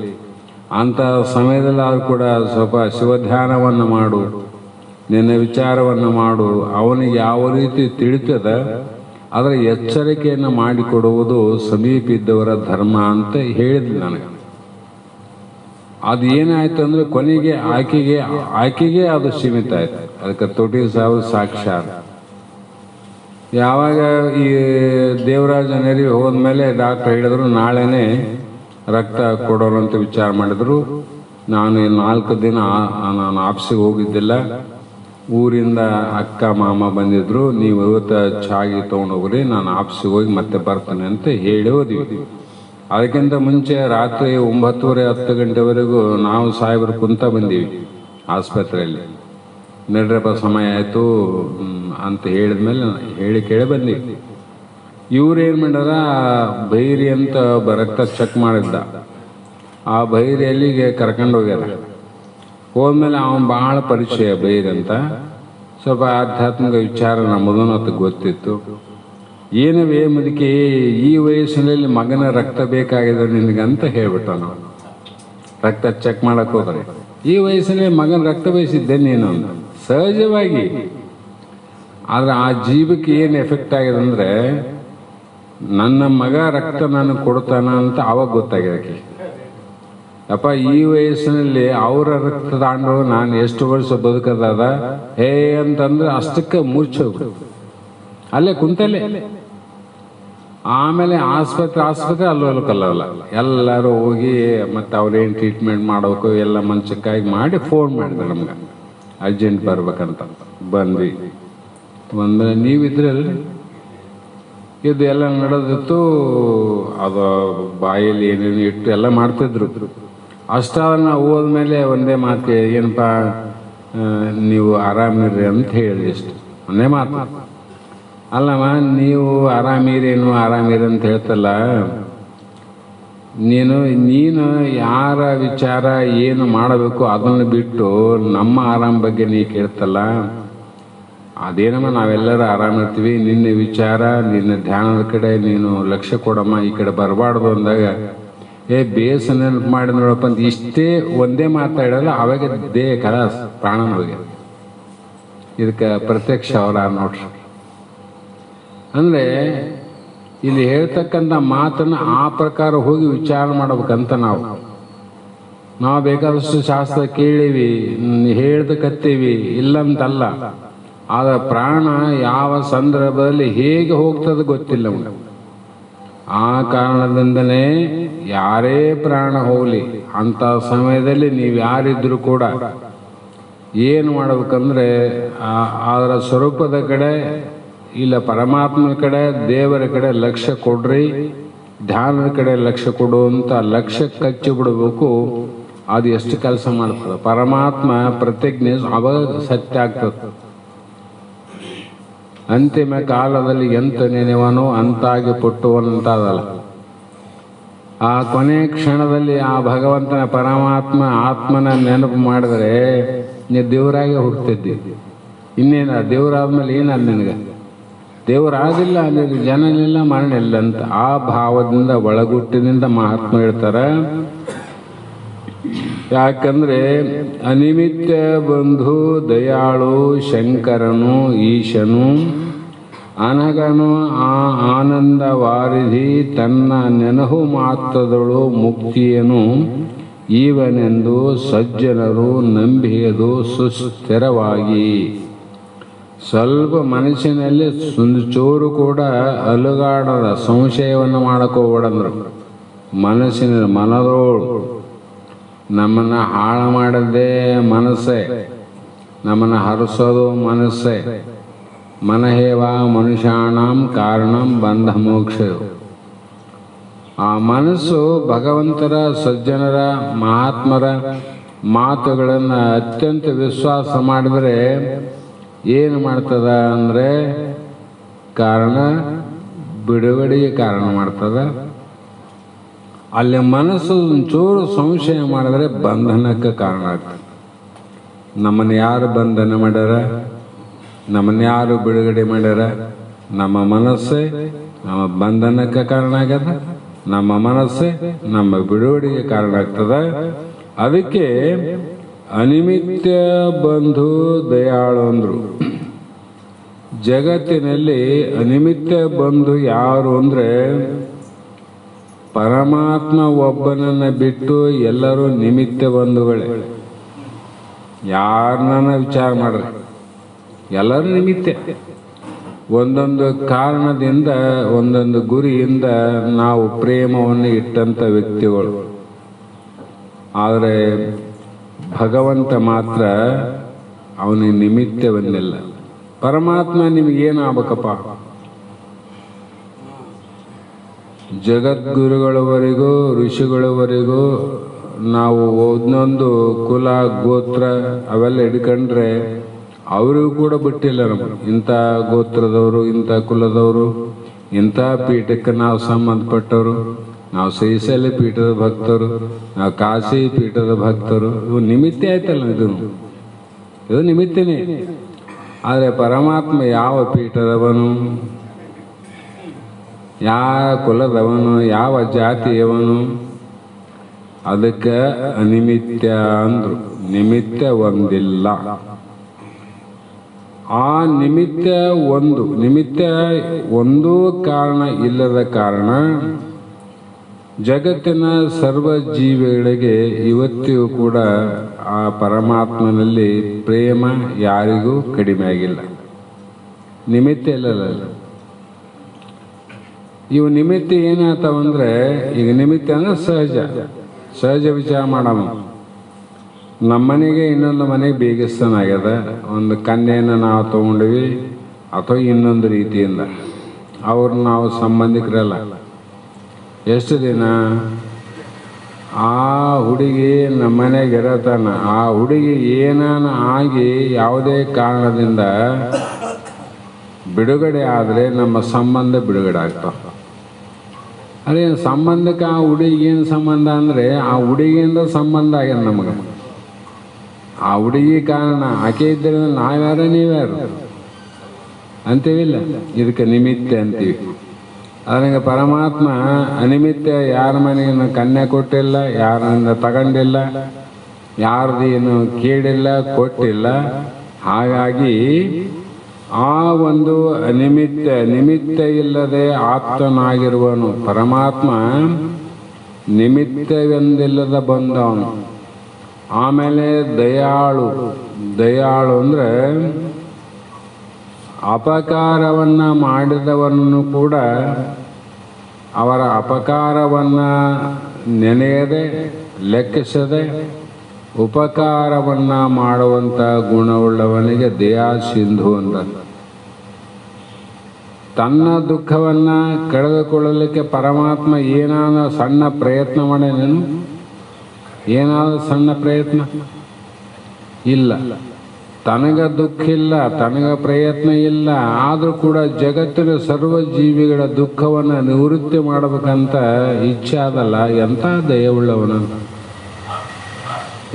ಅಂಥ ಸಮಯದಲ್ಲಿ ಆದ್ರೂ ಕೂಡ ಸ್ವಲ್ಪ ಶಿವಧ್ಯಾನವನ್ನು ಮಾಡು, ನಿನ್ನ ವಿಚಾರವನ್ನು ಮಾಡು. ಅವನಿಗೆ ಯಾವ ರೀತಿ ತಿಳಿತದ ಅದರ ಎಚ್ಚರಿಕೆಯನ್ನು ಮಾಡಿಕೊಡುವುದು ಸಮೀಪ ಇದ್ದವರ ಧರ್ಮ ಅಂತ ಹೇಳಿದ್ಲು ನನಗೆ. ಅದು ಏನಾಯ್ತು ಅಂದರೆ ಕೊನೆಗೆ ಆಕೆಗೆ ಅದು ಸೀಮಿತ ಆಯ್ತು. ಅದಕ್ಕೆ ತೊಟಿ ಸಾವು ಸಾಕ್ಷಾತ್. ಯಾವಾಗ ಈ ದೇವರಾಜ ನೆರವಿ ಹೋದ್ಮೇಲೆ ಡಾಕ್ಟರ್ ಹೇಳಿದ್ರು, ನಾಳೆನೇ ರಕ್ತ ಕೊಡೋರು ಅಂತ ವಿಚಾರ ಮಾಡಿದ್ರು. ನಾನು 4 ದಿನ ನಾನು ಆಫೀಸಿಗೆ ಹೋಗಿದ್ದಿಲ್ಲ. ಊರಿಂದ ಅಕ್ಕ ಮಾಮ ಬಂದಿದ್ರು, ನೀವು ಇವತ್ತು ಚಾಗಿ ತೊಗೊಂಡೋಗ್ರಿ, ನಾನು ಆಫೀಸಿಗೆ ಹೋಗಿ ಮತ್ತೆ ಬರ್ತೇನೆ ಅಂತ ಹೇಳಿ ಹೋದ್ವಿ. ಅದಕ್ಕಿಂತ ಮುಂಚೆ ರಾತ್ರಿ 9:30 10 ಗಂಟೆವರೆಗೂ ನಾವು ಸಾಹೇಬರು ಕುಂತ ಬಂದೀವಿ ಆಸ್ಪತ್ರೆಯಲ್ಲಿ. ನಡ್ರಪ್ಪ ಸಮಯ ಆಯಿತು ಅಂತ ಹೇಳಿದ್ಮೇಲೆ ಹೇಳಿ ಕೇಳಿ ಬಂದ್ವಿ. ಇವ್ರೇನು ಮಾಡ್ಯಾರ, ಬೈರಿ ಅಂತ ರಕ್ತ ಚೆಕ್ ಮಾಡಿದ್ದ. ಆ ಬೈರಿ ಅಲ್ಲಿಗೆ ಕರ್ಕೊಂಡು ಹೋಗ್ಯಾರ. ಹೋದ್ಮೇಲೆ ಅವನು ಭಾಳ ಪರಿಚಯ ಬೈರಿ ಅಂತ. ಸ್ವಲ್ಪ ಆಧ್ಯಾತ್ಮಿಕ ವಿಚಾರ ನಮ್ಮದು ಅಂತ ಗೊತ್ತಿತ್ತು. ಏನವೇ ಮುದುಕಿ, ಈ ವಯಸ್ಸಿನಲ್ಲಿ ಮಗನ ರಕ್ತ ಬೇಕಾಗಿದೆ ನಿನಗಂತ ಹೇಳ್ಬಿಟ್ಟ. ನಾವು ರಕ್ತ ಚೆಕ್ ಮಾಡಕ್ಕೆ ಹೋದ್ರೆ, ಈ ವಯಸ್ಸಿನಲ್ಲಿ ಮಗನ ರಕ್ತ ಬಯಸಿದ್ದೆ ನೀನು ಅಂತ ಸಹಜವಾಗಿ. ಆದರೆ ಆ ಜೀವಕ್ಕೆ ಏನು ಎಫೆಕ್ಟ್ ಆಗಿದೆ ಅಂದರೆ, ನನ್ನ ಮಗ ರಕ್ತ ನನಗೆ ಕೊಡ್ತಾನ ಅಂತ ಅವಾಗ ಗೊತ್ತಾಗಿದೆ. ಅಪ್ಪ ಈ ವಯಸ್ಸಿನಲ್ಲಿ ಅವರ ರಕ್ತ ತಾಂಡು ನಾನು ಎಷ್ಟು ವರ್ಷ ಬದುಕದ ಹೇ ಅಂತಂದ್ರೆ ಅಷ್ಟಕ್ಕೆ ಮೂರ್ಛೋಗ್ಬಿಡು ಅಲ್ಲೇ ಕುಂತಲ್ಲೇ. ಆಮೇಲೆ ಆಸ್ಪತ್ರೆ ಅಲ್ಲಲ್ಲ ಎಲ್ಲರೂ ಹೋಗಿ ಮತ್ತೆ ಅವ್ರೇನು ಟ್ರೀಟ್ಮೆಂಟ್ ಮಾಡಬೇಕು ಎಲ್ಲ ಮಂಚಕ್ಕಾಗಿ ಮಾಡಿ ಫೋನ್ ಮಾಡಿದ್ರು ನಮ್ಗೆ, ಅರ್ಜೆಂಟ್ ಬರ್ಬೇಕಂತ. ಬಂದ್ವಿ. ಬಂದ್ಮೇಲೆ ನೀವಿದ್ರಲ್ಲಿ ಇದು ಎಲ್ಲ ನಡೆದಿತ್ತು. ಅದು ಬಾಯಲ್ಲಿ ಏನೇನು ಇಟ್ಟು ಎಲ್ಲ ಮಾಡ್ತಿದ್ರು. ಅಷ್ಟಾದ ನಾವು ಹೋದ್ಮೇಲೆ ಒಂದೇ ಮಾತು, ಏನಪ್ಪ ನೀವು ಆರಾಮಿರ್ರಿ ಅಂತ ಹೇಳಿ, ಎಷ್ಟು ಒಂದೇ ಮಾತು. ಅಲ್ಲಮ್ಮ, ನೀವು ಆರಾಮಿರಿ ಅಂತ ಹೇಳ್ತಲ್ಲ, ನೀನು ಯಾರ ವಿಚಾರ ಏನು ಮಾಡಬೇಕು ಅದನ್ನು ಬಿಟ್ಟು ನಮ್ಮ ಆರಾಮ ಬಗ್ಗೆ ನೀ ಕೇಳ್ತಲ್ಲ, ಅದೇನಮ್ಮ ನಾವೆಲ್ಲರೂ ಆರಾಮಿರ್ತೀವಿ. ನಿನ್ನ ವಿಚಾರ, ನಿನ್ನ ಧ್ಯಾನದ ಕಡೆ ನೀನು ಲಕ್ಷ್ಯ ಕೊಡಮ್ಮ, ಈ ಕಡೆ ಬರಬಾರ್ದು ಅಂದಾಗ ಬೇಸ ನೆನಪು ಮಾಡಿ ನೋಡಪ್ಪ ಅಂತ ಇಷ್ಟೇ ಒಂದೇ ಮಾತಾಡಲ್ಲ. ಅವಾಗ ದೇಹ ಕಲಾಸ್ ಪ್ರಾಣ ಹೋಗಿ. ಇದಕ್ಕೆ ಪ್ರತ್ಯಕ್ಷ ಅವರ ನೋಡ್ರಿ. ಅಂದರೆ ಇಲ್ಲಿ ಹೇಳ್ತಕ್ಕಂಥ ಮಾತನ್ನು ಆ ಪ್ರಕಾರ ಹೋಗಿ ವಿಚಾರ ಮಾಡ್ಬೇಕಂತ ನಾವು ಬೇಕಾದಷ್ಟು ಶಾಸ್ತ್ರ ಕೇಳೀವಿ, ಹೇಳ್ದಕತ್ತೀವಿ, ಇಲ್ಲಂತಲ್ಲ. ಆದ್ರೆ ಪ್ರಾಣ ಯಾವ ಸಂದರ್ಭದಲ್ಲಿ ಹೇಗೆ ಹೋಗ್ತದೆ ಗೊತ್ತಿಲ್ಲ ನಮ್ಗೆ. ಆ ಕಾರಣದಿಂದಲೇ ಯಾರೇ ಪ್ರಾಣ ಹೋಗಲಿ ಅಂಥ ಸಮಯದಲ್ಲಿ ನೀವು ಯಾರಿದ್ರೂ ಕೂಡ ಏನು ಮಾಡ್ಬೇಕಂದ್ರೆ ಅದರ ಸ್ವರೂಪದ ಕಡೆ, ಇಲ್ಲ ಪರಮಾತ್ಮನ ಕಡೆ, ದೇವರ ಕಡೆ ಲಕ್ಷ್ಯ ಕೊಡ್ರಿ. ಧ್ಯಾನದ ಕಡೆ ಲಕ್ಷ್ಯ ಕೊಡುವಂಥ ಲಕ್ಷ್ಯಕ್ಕೆ ಹಚ್ಚಿ ಬಿಡಬೇಕು. ಅದು ಎಷ್ಟು ಕೆಲಸ ಮಾಡ್ತದೆ. ಪರಮಾತ್ಮ ಪ್ರತಿಜ್ಞೆ ಅವಾಗ ಸತ್ಯ ಆಗ್ತದೆ. ಅಂತಿಮ ಕಾಲದಲ್ಲಿ ಎಂತ ನೆನೆವನು ಅಂತಾಗಿ ಪುಟ್ಟುವಂತಾದಲ್ಲ. ಆ ಕೊನೆ ಕ್ಷಣದಲ್ಲಿ ಆ ಭಗವಂತನ ಪರಮಾತ್ಮ ಆತ್ಮನ ನೆನಪು ಮಾಡಿದ್ರೆ ನೀ ದೇವರಾಗೆ ಹುಡ್ತಿದ್ದಿ. ಇನ್ನೇನ ದೇವರಾದ್ಮೇಲೆ ಏನಾದ ನಿನಗೆ? ದೇವರಾದಿಲ್ಲ, ಅಲ್ಲಿ ಜನನಿಲ್ಲ, ಮರಣ ಇಲ್ಲ ಅಂತ ಆ ಭಾವದಿಂದ ಒಳಗುಟ್ಟಿನಿಂದ ಮಹಾತ್ಮ ಹೇಳ್ತಾರೆ. ಯಾಕಂದ್ರೆ ಅನಿಮಿತ್ಯ ಬಂಧು ದಯಾಳು ಶಂಕರನು ಈಶನು ಅನಗನು ಆ ಆನಂದ ವಾರಿಧಿ ತನ್ನ ನೆನಹು ಮಾತ್ರದಳು ಮುಕ್ತಿಯನು ಈವನೆಂದು ಸಜ್ಜನರು ನಂಬಿಯದು ಸುಸ್ಥಿರವಾಗಿ. ಸ್ವಲ್ಪ ಮನಸ್ಸಿನಲ್ಲಿ ಚೂರು ಕೂಡ ಅಲುಗಾಡದ ಸಂಶಯವನ್ನು ಮಾಡಕೋಬೇಡಂದ್ರು. ಮನದೋಳು ನಮ್ಮನ್ನು ಹಾಳು ಮಾಡದೇ ಮನಸ್ಸೇ, ನಮ್ಮನ್ನು ಹರಿಸೋದು ಮನಸ್ಸೇ. ಮನಹೇವ ಮನುಷ್ಯಾಣಂ ಕಾರಣಂ ಬಂಧ ಮೋಕ್ಷ. ಆ ಮನಸ್ಸು ಭಗವಂತರ, ಸಜ್ಜನರ, ಮಹಾತ್ಮರ ಮಾತುಗಳನ್ನು ಅತ್ಯಂತ ವಿಶ್ವಾಸ ಮಾಡಿದರೆ ಏನು ಮಾಡ್ತದ ಅಂದರೆ ಕಾರಣ ಬಿಡುಗಡೆಗೆ ಕಾರಣ ಮಾಡ್ತದ. ಅಲ್ಲಿ ಮನಸ್ಸು ಒಂಚೂರು ಸಂಶಯ ಮಾಡಿದ್ರೆ ಬಂಧನಕ್ಕೆ ಕಾರಣ ಆಗ್ತದೆ. ನಮ್ಮನ್ನು ಯಾರು ಬಂಧನ ಮಾಡ್ಯಾರ? ನಮ್ಮನ್ನು ಯಾರು ಬಿಡುಗಡೆ ಮಾಡ್ಯಾರ? ನಮ್ಮ ಮನಸ್ಸೇ ನಮ್ಮ ಬಂಧನಕ್ಕೆ ಕಾರಣ ಆಗ್ಯದ. ನಮ್ಮ ಮನಸ್ಸೇ ನಮ್ಮ ಬಿಡುಗಡೆಗೆ ಕಾರಣ ಆಗ್ತದ. ಅದಕ್ಕೆ ಅನಿಮಿತ್ಯ ಬಂಧು ದಯಾಳು ಅಂದ್ರು. ಜಗತ್ತಿನಲ್ಲಿ ಅನಿಮಿತ್ಯ ಬಂಧು ಯಾರು ಅಂದರೆ ಪರಮಾತ್ಮ ಒಬ್ಬನನ್ನು ಬಿಟ್ಟು ಎಲ್ಲರೂ ನಿಮಿತ್ತ ಬಂಧುಗಳೇ. ಯಾರನ್ನ ವಿಚಾರ ಮಾಡ್ರಿ, ಎಲ್ಲರೂ ನಿಮಿತ್ತ. ಒಂದೊಂದು ಕಾರಣದಿಂದ, ಒಂದೊಂದು ಗುರಿಯಿಂದ ನಾವು ಪ್ರೇಮವನ್ನು ಇಟ್ಟಂಥ ವ್ಯಕ್ತಿಗಳು. ಆದರೆ ಭಗವಂತ ಮಾತ್ರ ಅವನಿಗೆ ನಿಮಿತ್ತವನ್ನಿಲ್ಲ. ಪರಮಾತ್ಮ ನಿಮಗೇನಾಗಬೇಕಪ್ಪ? ಜಗದ್ಗುರುಗಳವರೆಗೂ ಋಷಿಗಳವರೆಗೂ ನಾವು ಒಂದೊಂದು ಕುಲ ಗೋತ್ರ ಅವೆಲ್ಲ ಹಿಡ್ಕೊಂಡ್ರೆ ಅವರಿಗೂ ಕೂಡ ಬಿಟ್ಟಿಲ್ಲ ನಮಗೆ. ಇಂಥ ಗೋತ್ರದವರು, ಇಂಥ ಕುಲದವರು, ಇಂಥ ಪೀಠಕ್ಕೆ ನಾವು ಸಂಬಂಧಪಟ್ಟವರು, ನಾವು ಶ್ರೀಶೈಲ ಪೀಠದ ಭಕ್ತರು, ನಾವು ಕಾಶಿ ಪೀಠದ ಭಕ್ತರು. ಇವು ನಿಮಿತ್ತ ಆಯ್ತಲ್ಲ, ಇದು ನಿಮಿತ್ತನೇ. ಆದರೆ ಪರಮಾತ್ಮ ಯಾವ ಪೀಠದವನು, ಯಾವ ಕುಲದವನು, ಯಾವ ಜಾತಿಯವನು, ಅದಕ್ಕೆ ಅನಿಮಿತ್ಯ ಅಂದ್ರು. ನಿಮಿತ್ತ ಒಂದಿಲ್ಲ. ಆ ನಿಮಿತ್ತ ಒಂದೂ ಕಾರಣ ಇಲ್ಲದ ಕಾರಣ ಜಗತ್ತಿನ ಸರ್ವ ಜೀವಿಗಳಿಗೆ ಇವತ್ತಿಗೂ ಕೂಡ ಆ ಪರಮಾತ್ಮನಲ್ಲಿ ಪ್ರೇಮ ಯಾರಿಗೂ ಕಡಿಮೆ ಆಗಿಲ್ಲ. ನಿಮಿತ್ತ ಇಲ್ಲಲ್ಲ. ಇವು ನಿಮಿತ್ತ ಏನಾಗ್ತಾವಂದ್ರೆ, ಈಗ ನಿಮಿತ್ತ ಅಂದ್ರೆ ಸಹಜ ವಿಚಾರ ಮಾಡಮ್ಮ. ನಮ್ಮನೆಗೆ ಇನ್ನೊಂದು ಮನೆಗೆ ಬೇಗಿಸ್ತಾನಾಗ್ಯದ, ಒಂದು ಕನ್ಯೆಯನ್ನು ನಾವು ತಗೊಂಡ್ವಿ ಅಥವಾ ಇನ್ನೊಂದು ರೀತಿಯಿಂದ ಅವ್ರು ನಾವು ಸಂಬಂಧಿಕರಲ್ಲ. ಎಷ್ಟು ದಿನ ಆ ಹುಡುಗಿ ನಮ್ಮನೆಗೆ ಇರತಾನ, ಆ ಹುಡುಗಿ ಏನಾನ ಆಗಿ ಯಾವುದೇ ಕಾರಣದಿಂದ ಬಿಡುಗಡೆ ಆದರೆ ನಮ್ಮ ಸಂಬಂಧ ಬಿಡುಗಡೆ ಆಗ್ತಾವ. ಅದೇ ಸಂಬಂಧಕ್ಕೆ ಆ ಹುಡುಗಿಗೆ ಏನು ಸಂಬಂಧ ಅಂದರೆ, ಆ ಹುಡುಗಿಯಿಂದ ಸಂಬಂಧ ಆಗ್ಯದ ನಮಗೆ. ಆ ಹುಡುಗಿ ಕಾರಣ, ಆಕೆ ಇದ್ದರಿಂದ ನಾವ್ಯಾರು ನೀವ್ಯಾರು ಅಂತೀವಿಲ್ಲ. ಇದಕ್ಕೆ ನಿಮಿತ್ತ ಅಂತೀವಿ. ಅದರಂಗೆ ಪರಮಾತ್ಮ ಅನಿಮಿತ್ತ ಯಾರ ಮನೆಯನ್ನು ಕನ್ಯೆ ಕೊಟ್ಟಿಲ್ಲ, ಯಾರಿಂದ ತಗೊಂಡಿಲ್ಲ, ಯಾರ್ದೇನು ಕೇಳಿಲ್ಲ, ಕೊಟ್ಟಿಲ್ಲ. ಹಾಗಾಗಿ ಆ ಒಂದು ನಿಮಿತ್ತ ಇಲ್ಲದೆ ಆಪ್ತನಾಗಿರುವನು ಪರಮಾತ್ಮ. ನಿಮಿತ್ತವೆಂದಿಲ್ಲದ ಬಂದವನು. ಆಮೇಲೆ ದಯಾಳು ಅಂದರೆ ಅಪಕಾರವನ್ನು ಮಾಡಿದವನು ಕೂಡ ಅವರ ಅಪಕಾರವನ್ನು ನೆನೆಯದೆ ಲೆಕ್ಕಿಸದೆ ಉಪಕಾರವನ್ನು ಮಾಡುವಂಥ ಗುಣವುಳ್ಳವನಿಗೆ ದಯಾ ಸಿಂಧು ಅಂತ. ತನ್ನ ದುಃಖವನ್ನು ಕಳೆದುಕೊಳ್ಳಲಿಕ್ಕೆ ಪರಮಾತ್ಮ ಏನಾದ ಸಣ್ಣ ಪ್ರಯತ್ನ ಮಾಡೇನೇನು? ಏನಾದರೂ ಸಣ್ಣ ಪ್ರಯತ್ನ ಇಲ್ಲ. ತನಗ ದುಃಖ ಇಲ್ಲ, ತನಗ ಪ್ರಯತ್ನ ಇಲ್ಲ. ಆದರೂ ಕೂಡ ಜಗತ್ತಿನ ಸರ್ವ ಜೀವಿಗಳ ದುಃಖವನ್ನು ನಿವೃತ್ತಿ ಮಾಡಬೇಕಂತ ಇಚ್ಛೆ ಆದಲ್ಲ. ಎಂಥ ದಯವುಳ್ಳವನು,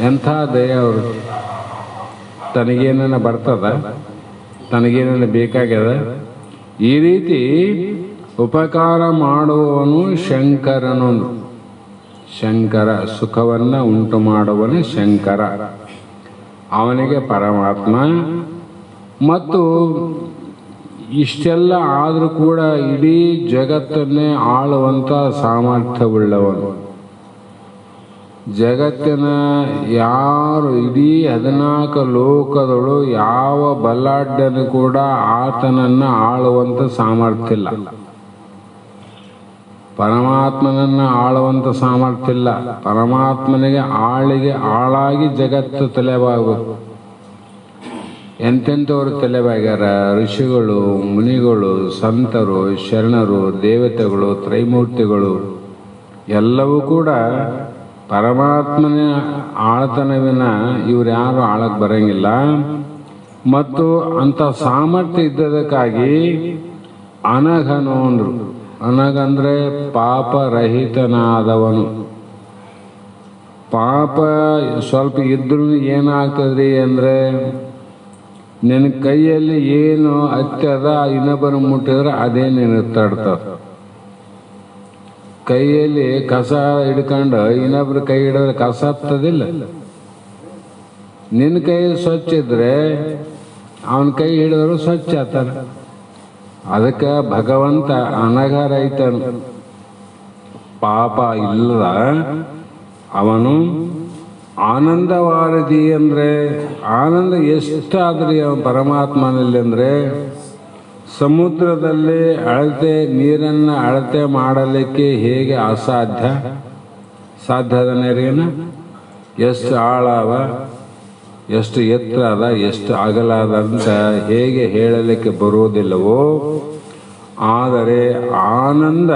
ಎಂಥ ದಯ ಅವರು. ತನಗೇನ ಬರ್ತದ, ತನಗೇನ ಬೇಕಾಗ್ಯದ, ಈ ರೀತಿ ಉಪಕಾರ ಮಾಡುವವನು ಶಂಕರನು. ಶಂಕರ ಸುಖವನ್ನು ಉಂಟು ಮಾಡುವನು ಶಂಕರ. ಅವನಿಗೆ ಪರಮಾತ್ಮ. ಮತ್ತು ಇಷ್ಟೆಲ್ಲ ಆದರೂ ಕೂಡ ಇಡೀ ಜಗತ್ತನ್ನೇ ಆಳುವಂಥ ಸಾಮರ್ಥ್ಯವುಳ್ಳವನು. ಜಗತ್ತಿನ ಯಾರು ಇಡೀ 14 ಲೋಕದಳು ಯಾವ ಬಲಾಢ್ಯನು ಕೂಡ ಆತನನ್ನು ಆಳುವಂಥ ಸಾಮರ್ಥ್ಯ ಇಲ್ಲ. ಪರಮಾತ್ಮನನ್ನು ಆಳುವಂಥ ಸಾಮರ್ಥ್ಯ ಇಲ್ಲ. ಪರಮಾತ್ಮನಿಗೆ ಆಳಾಗಿ ಜಗತ್ತು ತಲೆಬಾಗಬೇಕು. ಎಂತೆಂಥವ್ರು ತಲೆಬಾಗ್ಯಾರ? ಋಷಿಗಳು, ಮುನಿಗಳು, ಸಂತರು, ಶರಣರು, ದೇವತೆಗಳು, ತ್ರೈಮೂರ್ತಿಗಳು ಎಲ್ಲವೂ ಕೂಡ ಪರಮಾತ್ಮನ ಆಳ್ತನವಿನ ಇವ್ರು ಯಾರು ಆಳಕ್ಕೆ ಬರಂಗಿಲ್ಲ. ಮತ್ತು ಅಂಥ ಸಾಮರ್ಥ್ಯ ಇದ್ದದಕ್ಕಾಗಿ ಅನಘನು ಅಂದರು. ಅನಗಂದ್ರೆ ಪಾಪರಹಿತನಾದವನು. ಪಾಪ ಸ್ವಲ್ಪ ಇದ್ರೂ ಏನಾಗ್ತದ್ರಿ ಅಂದರೆ, ನಿನ್ನ ಕೈಯಲ್ಲಿ ಏನು ಹತ್ಯದ ಇನ್ನೊಬ್ಬರು ಮುಟ್ಟಿದ್ರೆ ಅದೇ ನೀನು ತಡ್ತದ. ಕೈಯಲ್ಲಿ ಕಸ ಹಿಡ್ಕೊಂಡು ಇನ್ನೊಬ್ರು ಕೈ ಹಿಡಿದ್ರೆ ಕಸ ಹತ್ತದಿಲ್ಲ. ನಿನ್ನ ಕೈ ಸ್ವಚ್ಛ ಇದ್ರೆ ಅವನ ಕೈ ಹಿಡಿದ್ರು ಸ್ವಚ್ಛ ಆಗ್ತಾನೆ. ಅದಕ್ಕೆ ಭಗವಂತ ಅನಘರಹಿತನು, ಪಾಪ ಇಲ್ಲದ ಅವನು. ಆನಂದವಾರಧಿ ಅಂದರೆ ಆನಂದ ಎಷ್ಟಾದ್ರಿ ಅವನ ಪರಮಾತ್ಮನಲ್ಲಿ ಅಂದರೆ, ಸಮುದ್ರದಲ್ಲಿ ನೀರನ್ನು ಅಳತೆ ಮಾಡಲಿಕ್ಕೆ ಹೇಗೆ ಅಸಾಧ್ಯ, ಸಾಧ್ಯದ ನೀರಿನ ಎಷ್ಟು ಆಳ ಅವ, ಎಷ್ಟು ಎತ್ತರ ಅದ, ಎಷ್ಟು ಅಗಲ ಅದ ಅಂತ ಹೇಗೆ ಹೇಳಲಿಕ್ಕೆ ಬರುವುದಿಲ್ಲವೋ, ಆದರೆ ಆನಂದ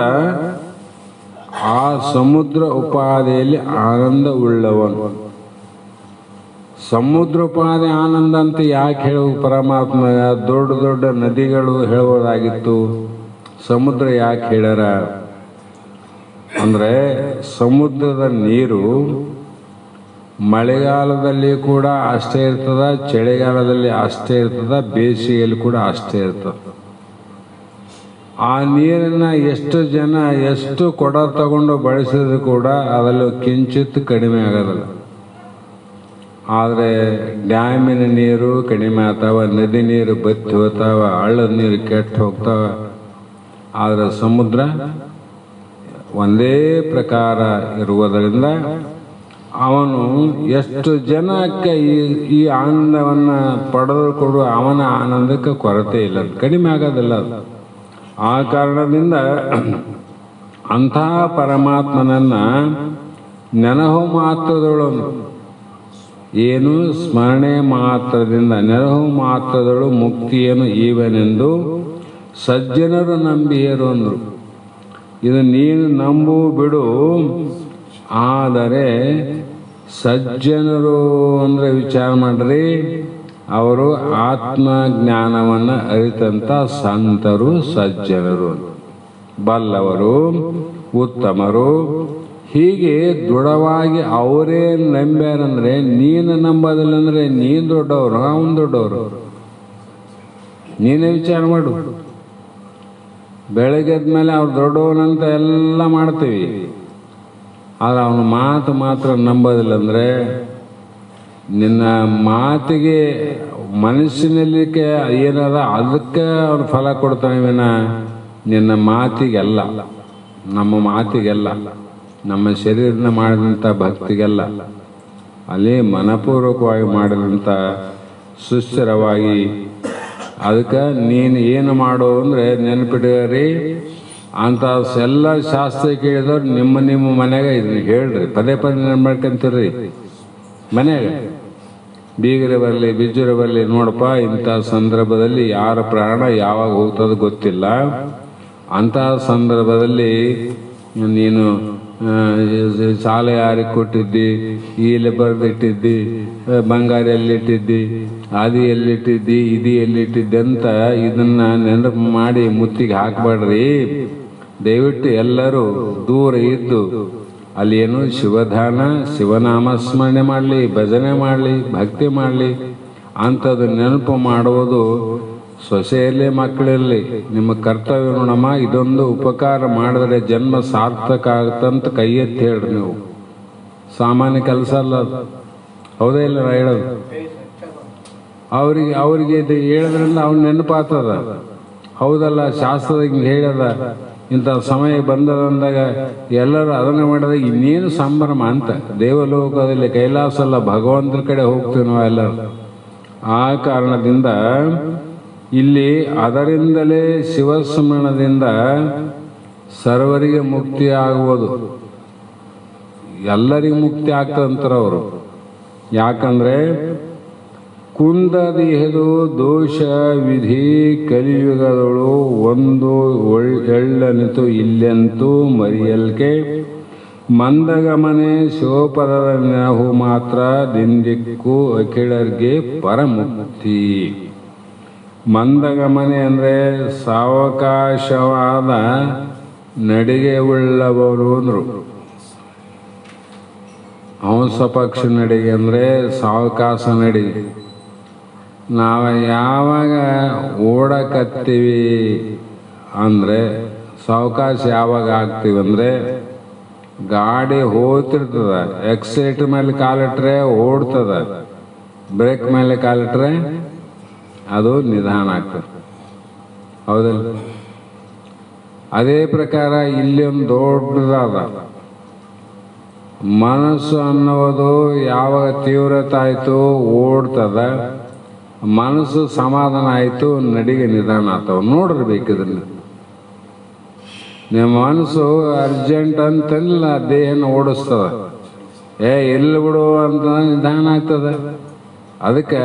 ಆ ಸಮುದ್ರ ಉಪಾದಿಯಲ್ಲಿ ಆನಂದ ಉಳ್ಳವನು. ಸಮುದ್ರೋಪಾದಿ ಆನಂದ ಅಂತ ಯಾಕೆ ಹೇಳುವ ಪರಮಾತ್ಮ? ದೊಡ್ಡ ದೊಡ್ಡ ನದಿಗಳು ಹೇಳುವುದಾಗಿತ್ತು, ಸಮುದ್ರ ಯಾಕೆ ಹೇಳ್ಯಾರ ಅಂದರೆ ಸಮುದ್ರದ ನೀರು ಮಳೆಗಾಲದಲ್ಲಿ ಕೂಡ ಅಷ್ಟೇ ಇರ್ತದ, ಚಳಿಗಾಲದಲ್ಲಿ ಅಷ್ಟೇ ಇರ್ತದ, ಬೇಸಿಗೆಯಲ್ಲಿ ಕೂಡ ಅಷ್ಟೇ ಇರ್ತದ. ಆ ನೀರನ್ನು ಎಷ್ಟು ಜನ ಎಷ್ಟು ಕೊಡ ತಗೊಂಡು ಬಳಸಿದ್ರು ಕೂಡ ಅದರಲ್ಲಿ ಕಿಂಚಿತ್ ಕಡಿಮೆ ಆಗೋದಿಲ್ಲ. ಆದರೆ ಡ್ಯಾಮಿನ ನೀರು ಕಡಿಮೆ ಆಗ್ತಾವ, ನದಿ ನೀರು ಬತ್ತಿ ಹೋಗ್ತಾವ, ಹಳ್ಳದ ನೀರು ಕೆಟ್ಟು ಹೋಗ್ತಾವ. ಆದರೆ ಸಮುದ್ರ ಒಂದೇ ಪ್ರಕಾರ ಇರುವುದರಿಂದ ಅವನು ಎಷ್ಟು ಜನಕ್ಕೆ ಈ ಆನಂದವನ್ನು ಪಡೆದು ಕೊಡು, ಅವನ ಆನಂದಕ್ಕೆ ಕೊರತೆ ಇಲ್ಲ, ಕಡಿಮೆ ಆಗೋದಿಲ್ಲ. ಆ ಕಾರಣದಿಂದ ಅಂಥ ಪರಮಾತ್ಮನನ್ನು ನೆನಹು ಮಾತ್ರದಳು, ಏನು ಸ್ಮರಣೆ ಮಾತ್ರದಿಂದ ನೆನಹು ಮಾತ್ರದಳು ಮುಕ್ತಿಯನ್ನು ಈವನೆಂದು ಸಜ್ಜನರು ನಂಬಿಯರು ಅಂದರು. ಇದು ನೀನು ನಂಬು ಬಿಡು, ಆದರೆ ಸಜ್ಜನರು ಅಂದರೆ ವಿಚಾರ ಮಾಡ್ರಿ, ಅವರು ಆತ್ಮಜ್ಞಾನವನ್ನು ಅರಿತಂಥ ಸಂತರು ಸಜ್ಜನರು, ಬಲ್ಲವರು, ಉತ್ತಮರು. ಹೀಗೆ ದೃಢವಾಗಿ ಅವರೇ ನಂಬ್ಯಾರಂದ್ರೆ ನೀನು ನಂಬೋದಿಲ್ಲ ಅಂದರೆ ನೀನು ದೊಡ್ಡವರು, ಅವನು ದೊಡ್ಡವರು. ನೀನೇ ವಿಚಾರ ಮಾಡು. ಬೆಳಗ್ಗೆದ ಮೇಲೆ ಅವ್ರು ದೊಡ್ಡವನಂತ ಎಲ್ಲ ಮಾಡ್ತೀವಿ, ಆದರೆ ಅವನ ಮಾತು ಮಾತ್ರ ನಂಬೋದಿಲ್ಲ ಅಂದರೆ ನಿನ್ನ ಮಾತಿಗೆ ಮನಸ್ಸಿನಲ್ಲಿಕ್ಕೆ ಏನದ ಅದಕ್ಕೆ ಅವ್ನು ಫಲ ಕೊಡ್ತಾನೆ ವಿನ ನಿನ್ನ ಮಾತಿಗೆಲ್ಲ, ನಮ್ಮ ಮಾತಿಗೆಲ್ಲ, ನಮ್ಮ ಶರೀರನ ಮಾಡಿದಂಥ ಭಕ್ತಿಗೆಲ್ಲ. ಅಲ್ಲಿ ಮನಪೂರ್ವಕವಾಗಿ ಮಾಡಿದಂಥ ಸುಸ್ಥಿರವಾಗಿ. ಅದಕ್ಕೆ ನೀನು ಏನು ಮಾಡು ಅಂದರೆ ನೆನಪಿಟ್ರಿ, ಅಂತ ಎಲ್ಲ ಶಾಸ್ತ್ರ ಕೇಳಿದವ್ರು ನಿಮ್ಮ ಮನೆಗೆ ಇದನ್ನ ಹೇಳ್ರಿ, ಪದೇ ಪದೇ ನೆನ್ಮಾಡ್ಕೊಂತೀರ್ರಿ. ಮನೆಯಾಗ ಬೀಗರೆ ಬರಲಿ ಬಿಜ್ಜರೆ ಬರಲಿ, ನೋಡಪ್ಪ ಇಂಥ ಸಂದರ್ಭದಲ್ಲಿ ಯಾರ ಪ್ರಾಣ ಯಾವಾಗ ಹೋಗ್ತದೆ ಗೊತ್ತಿಲ್ಲ, ಅಂತಹ ಸಂದರ್ಭದಲ್ಲಿ ನೀನು ಸಾಲ ಯಾರಿಗೆ ಕೊಟ್ಟಿದ್ದಿ, ಇಲ್ಲಿ ಬರೆದಿಟ್ಟಿದ್ದಿ, ಬಂಗಾರ ಎಲ್ಲಿಟ್ಟಿದ್ದಿ, ಅದು ಎಲ್ಲಿಟ್ಟಿದ್ದಿ, ಇದು ಎಲ್ಲಿಟ್ಟಿದ್ದಿ ಅಂತ ಇದನ್ನ ನೆನಪು ಮಾಡಿ ಮುತ್ತಿಗೆ ಹಾಕಬೇಡ್ರಿ. ದಯವಿಟ್ಟು ಎಲ್ಲರೂ ದೂರ ಇದ್ದು ಅಲ್ಲಿ ಏನು ಶಿವಧಾನ, ಶಿವನಾಮ ಸ್ಮರಣೆ ಮಾಡಲಿ, ಭಜನೆ ಮಾಡಲಿ, ಭಕ್ತಿ ಮಾಡಲಿ. ಅಂಥದ್ದು ನೆನಪು ಮಾಡುವುದು ಸೊಸೆಯಲ್ಲೇ ಮಕ್ಕಳಲ್ಲಿ ನಿಮ್ಮ ಕರ್ತವ್ಯ ನೋಡಮ್ಮ. ಇದೊಂದು ಉಪಕಾರ ಮಾಡಿದ್ರೆ ಜನ್ಮ ಸಾರ್ಥಕ ಆಗುತ್ತಂತ ಕೈ ಎತ್ತಿ ಹೇಳ್ರಿ. ನೀವು ಸಾಮಾನ್ಯ ಕೆಲಸ ಅಲ್ಲ ಅದು, ಹೌದೇ ಇಲ್ಲ ಹೇಳೋದು? ಅವ್ರಿಗೆ ಇದು ಹೇಳೋದ್ರಿಂದ ಅವ್ನು ನೆನಪಾಗ್ತದ. ಹೌದಲ್ಲ, ಶಾಸ್ತ್ರದ ಹಿಂಗೆ ಹೇಳ್ಯದ, ಇಂಥ ಸಮಯ ಬಂದದಂದಾಗ ಎಲ್ಲರೂ ಅದನ್ನು ಮಾಡಿದಾಗ ಇನ್ನೇನು ಸಂಭ್ರಮ ಅಂತ. ದೇವಲೋಕದಲ್ಲಿ ಕೈಲಾಸ ಅಲ್ಲ, ಭಗವಂತನ ಕಡೆ ಹೋಗ್ತೀವಿ ನಾವು ಎಲ್ಲರೂ. ಆ ಕಾರಣದಿಂದ ಇಲ್ಲಿ ಅದರಿಂದಲೇ ಶಿವಸ್ಮರಣದಿಂದ ಸರ್ವರಿಗೆ ಮುಕ್ತಿ ಆಗುವುದು. ಎಲ್ಲರಿಗೂ ಮುಕ್ತಿ ಆಗ್ತದಂತಾರೆ ಅವರು. ಯಾಕಂದರೆ ಕುಂದದಿಹದು ದೋಷ ವಿಧಿ ಕಲಿಯುಗದಳು ಒಂದು ಎಳ್ಳನಿತು ಇಲ್ಲೆಂತೂ ಮರಿಯಲ್ಕೆ ಮಂದಗಮನೆ ಶಿವಪದದ ನೆನಹು ಮಾತ್ರ ದಿಂದಿಕ್ಕು ಅಖಿಳರ್ಗೆ ಪರಮುಕ್ತಿ. ಮಂದಗಮನೆ ಅಂದರೆ ಸಾವಕಾಶವಾದ ನಡಿಗೆ ಉಳ್ಳವರು ಅಂದರು. ಹಂಸ ಪಕ್ಷಿ ನಡಿಗೆ ಅಂದರೆ ಸಾವಕಾಶ ನಡಿಗೆ. ನಾವು ಯಾವಾಗ ಓಡಕತ್ತೀವಿ ಅಂದರೆ ಸಾವಕಾಶ ಯಾವಾಗ ಆಗ್ತೀವಿ ಅಂದರೆ ಗಾಡಿ ಹೋಗ್ತಿರ್ತದ, ಎಕ್ಸೈಟರ್ ಮೇಲೆ ಕಾಲಿಟ್ರೆ ಓಡ್ತದ, ಬ್ರೇಕ್ ಮೇಲೆ ಕಾಲಿಟ್ರೆ ಅದು ನಿಧಾನ ಆಗ್ತದೆ. ಹೌದಲ್ಲ? ಅದೇ ಪ್ರಕಾರ ಇಲ್ಲಿ ಒಂದು ದೊಡ್ಡದಾದ ಮನಸ್ಸು ಅನ್ನೋದು ಯಾವಾಗ ತೀವ್ರತೆ ಆಯಿತು ಓಡ್ತದ, ಮನಸ್ಸು ಸಮಾಧಾನ ಆಯಿತು ನಡಿಗೆ ನಿಧಾನ ಆಗ್ತಾವ. ನೋಡಿರ್ಬೇಕಿದ್ರಲ್ಲಿ ನಿಮ್ಮ ಮನಸ್ಸು ಅರ್ಜೆಂಟ್ ಅಂತೆಲ್ಲ ದೇಹನ ಓಡಿಸ್ತದ, ಎಲ್ಲಿ ಬಿಡು ಅಂತ ನಿಧಾನ ಆಗ್ತದೆ. ಅದಕ್ಕೆ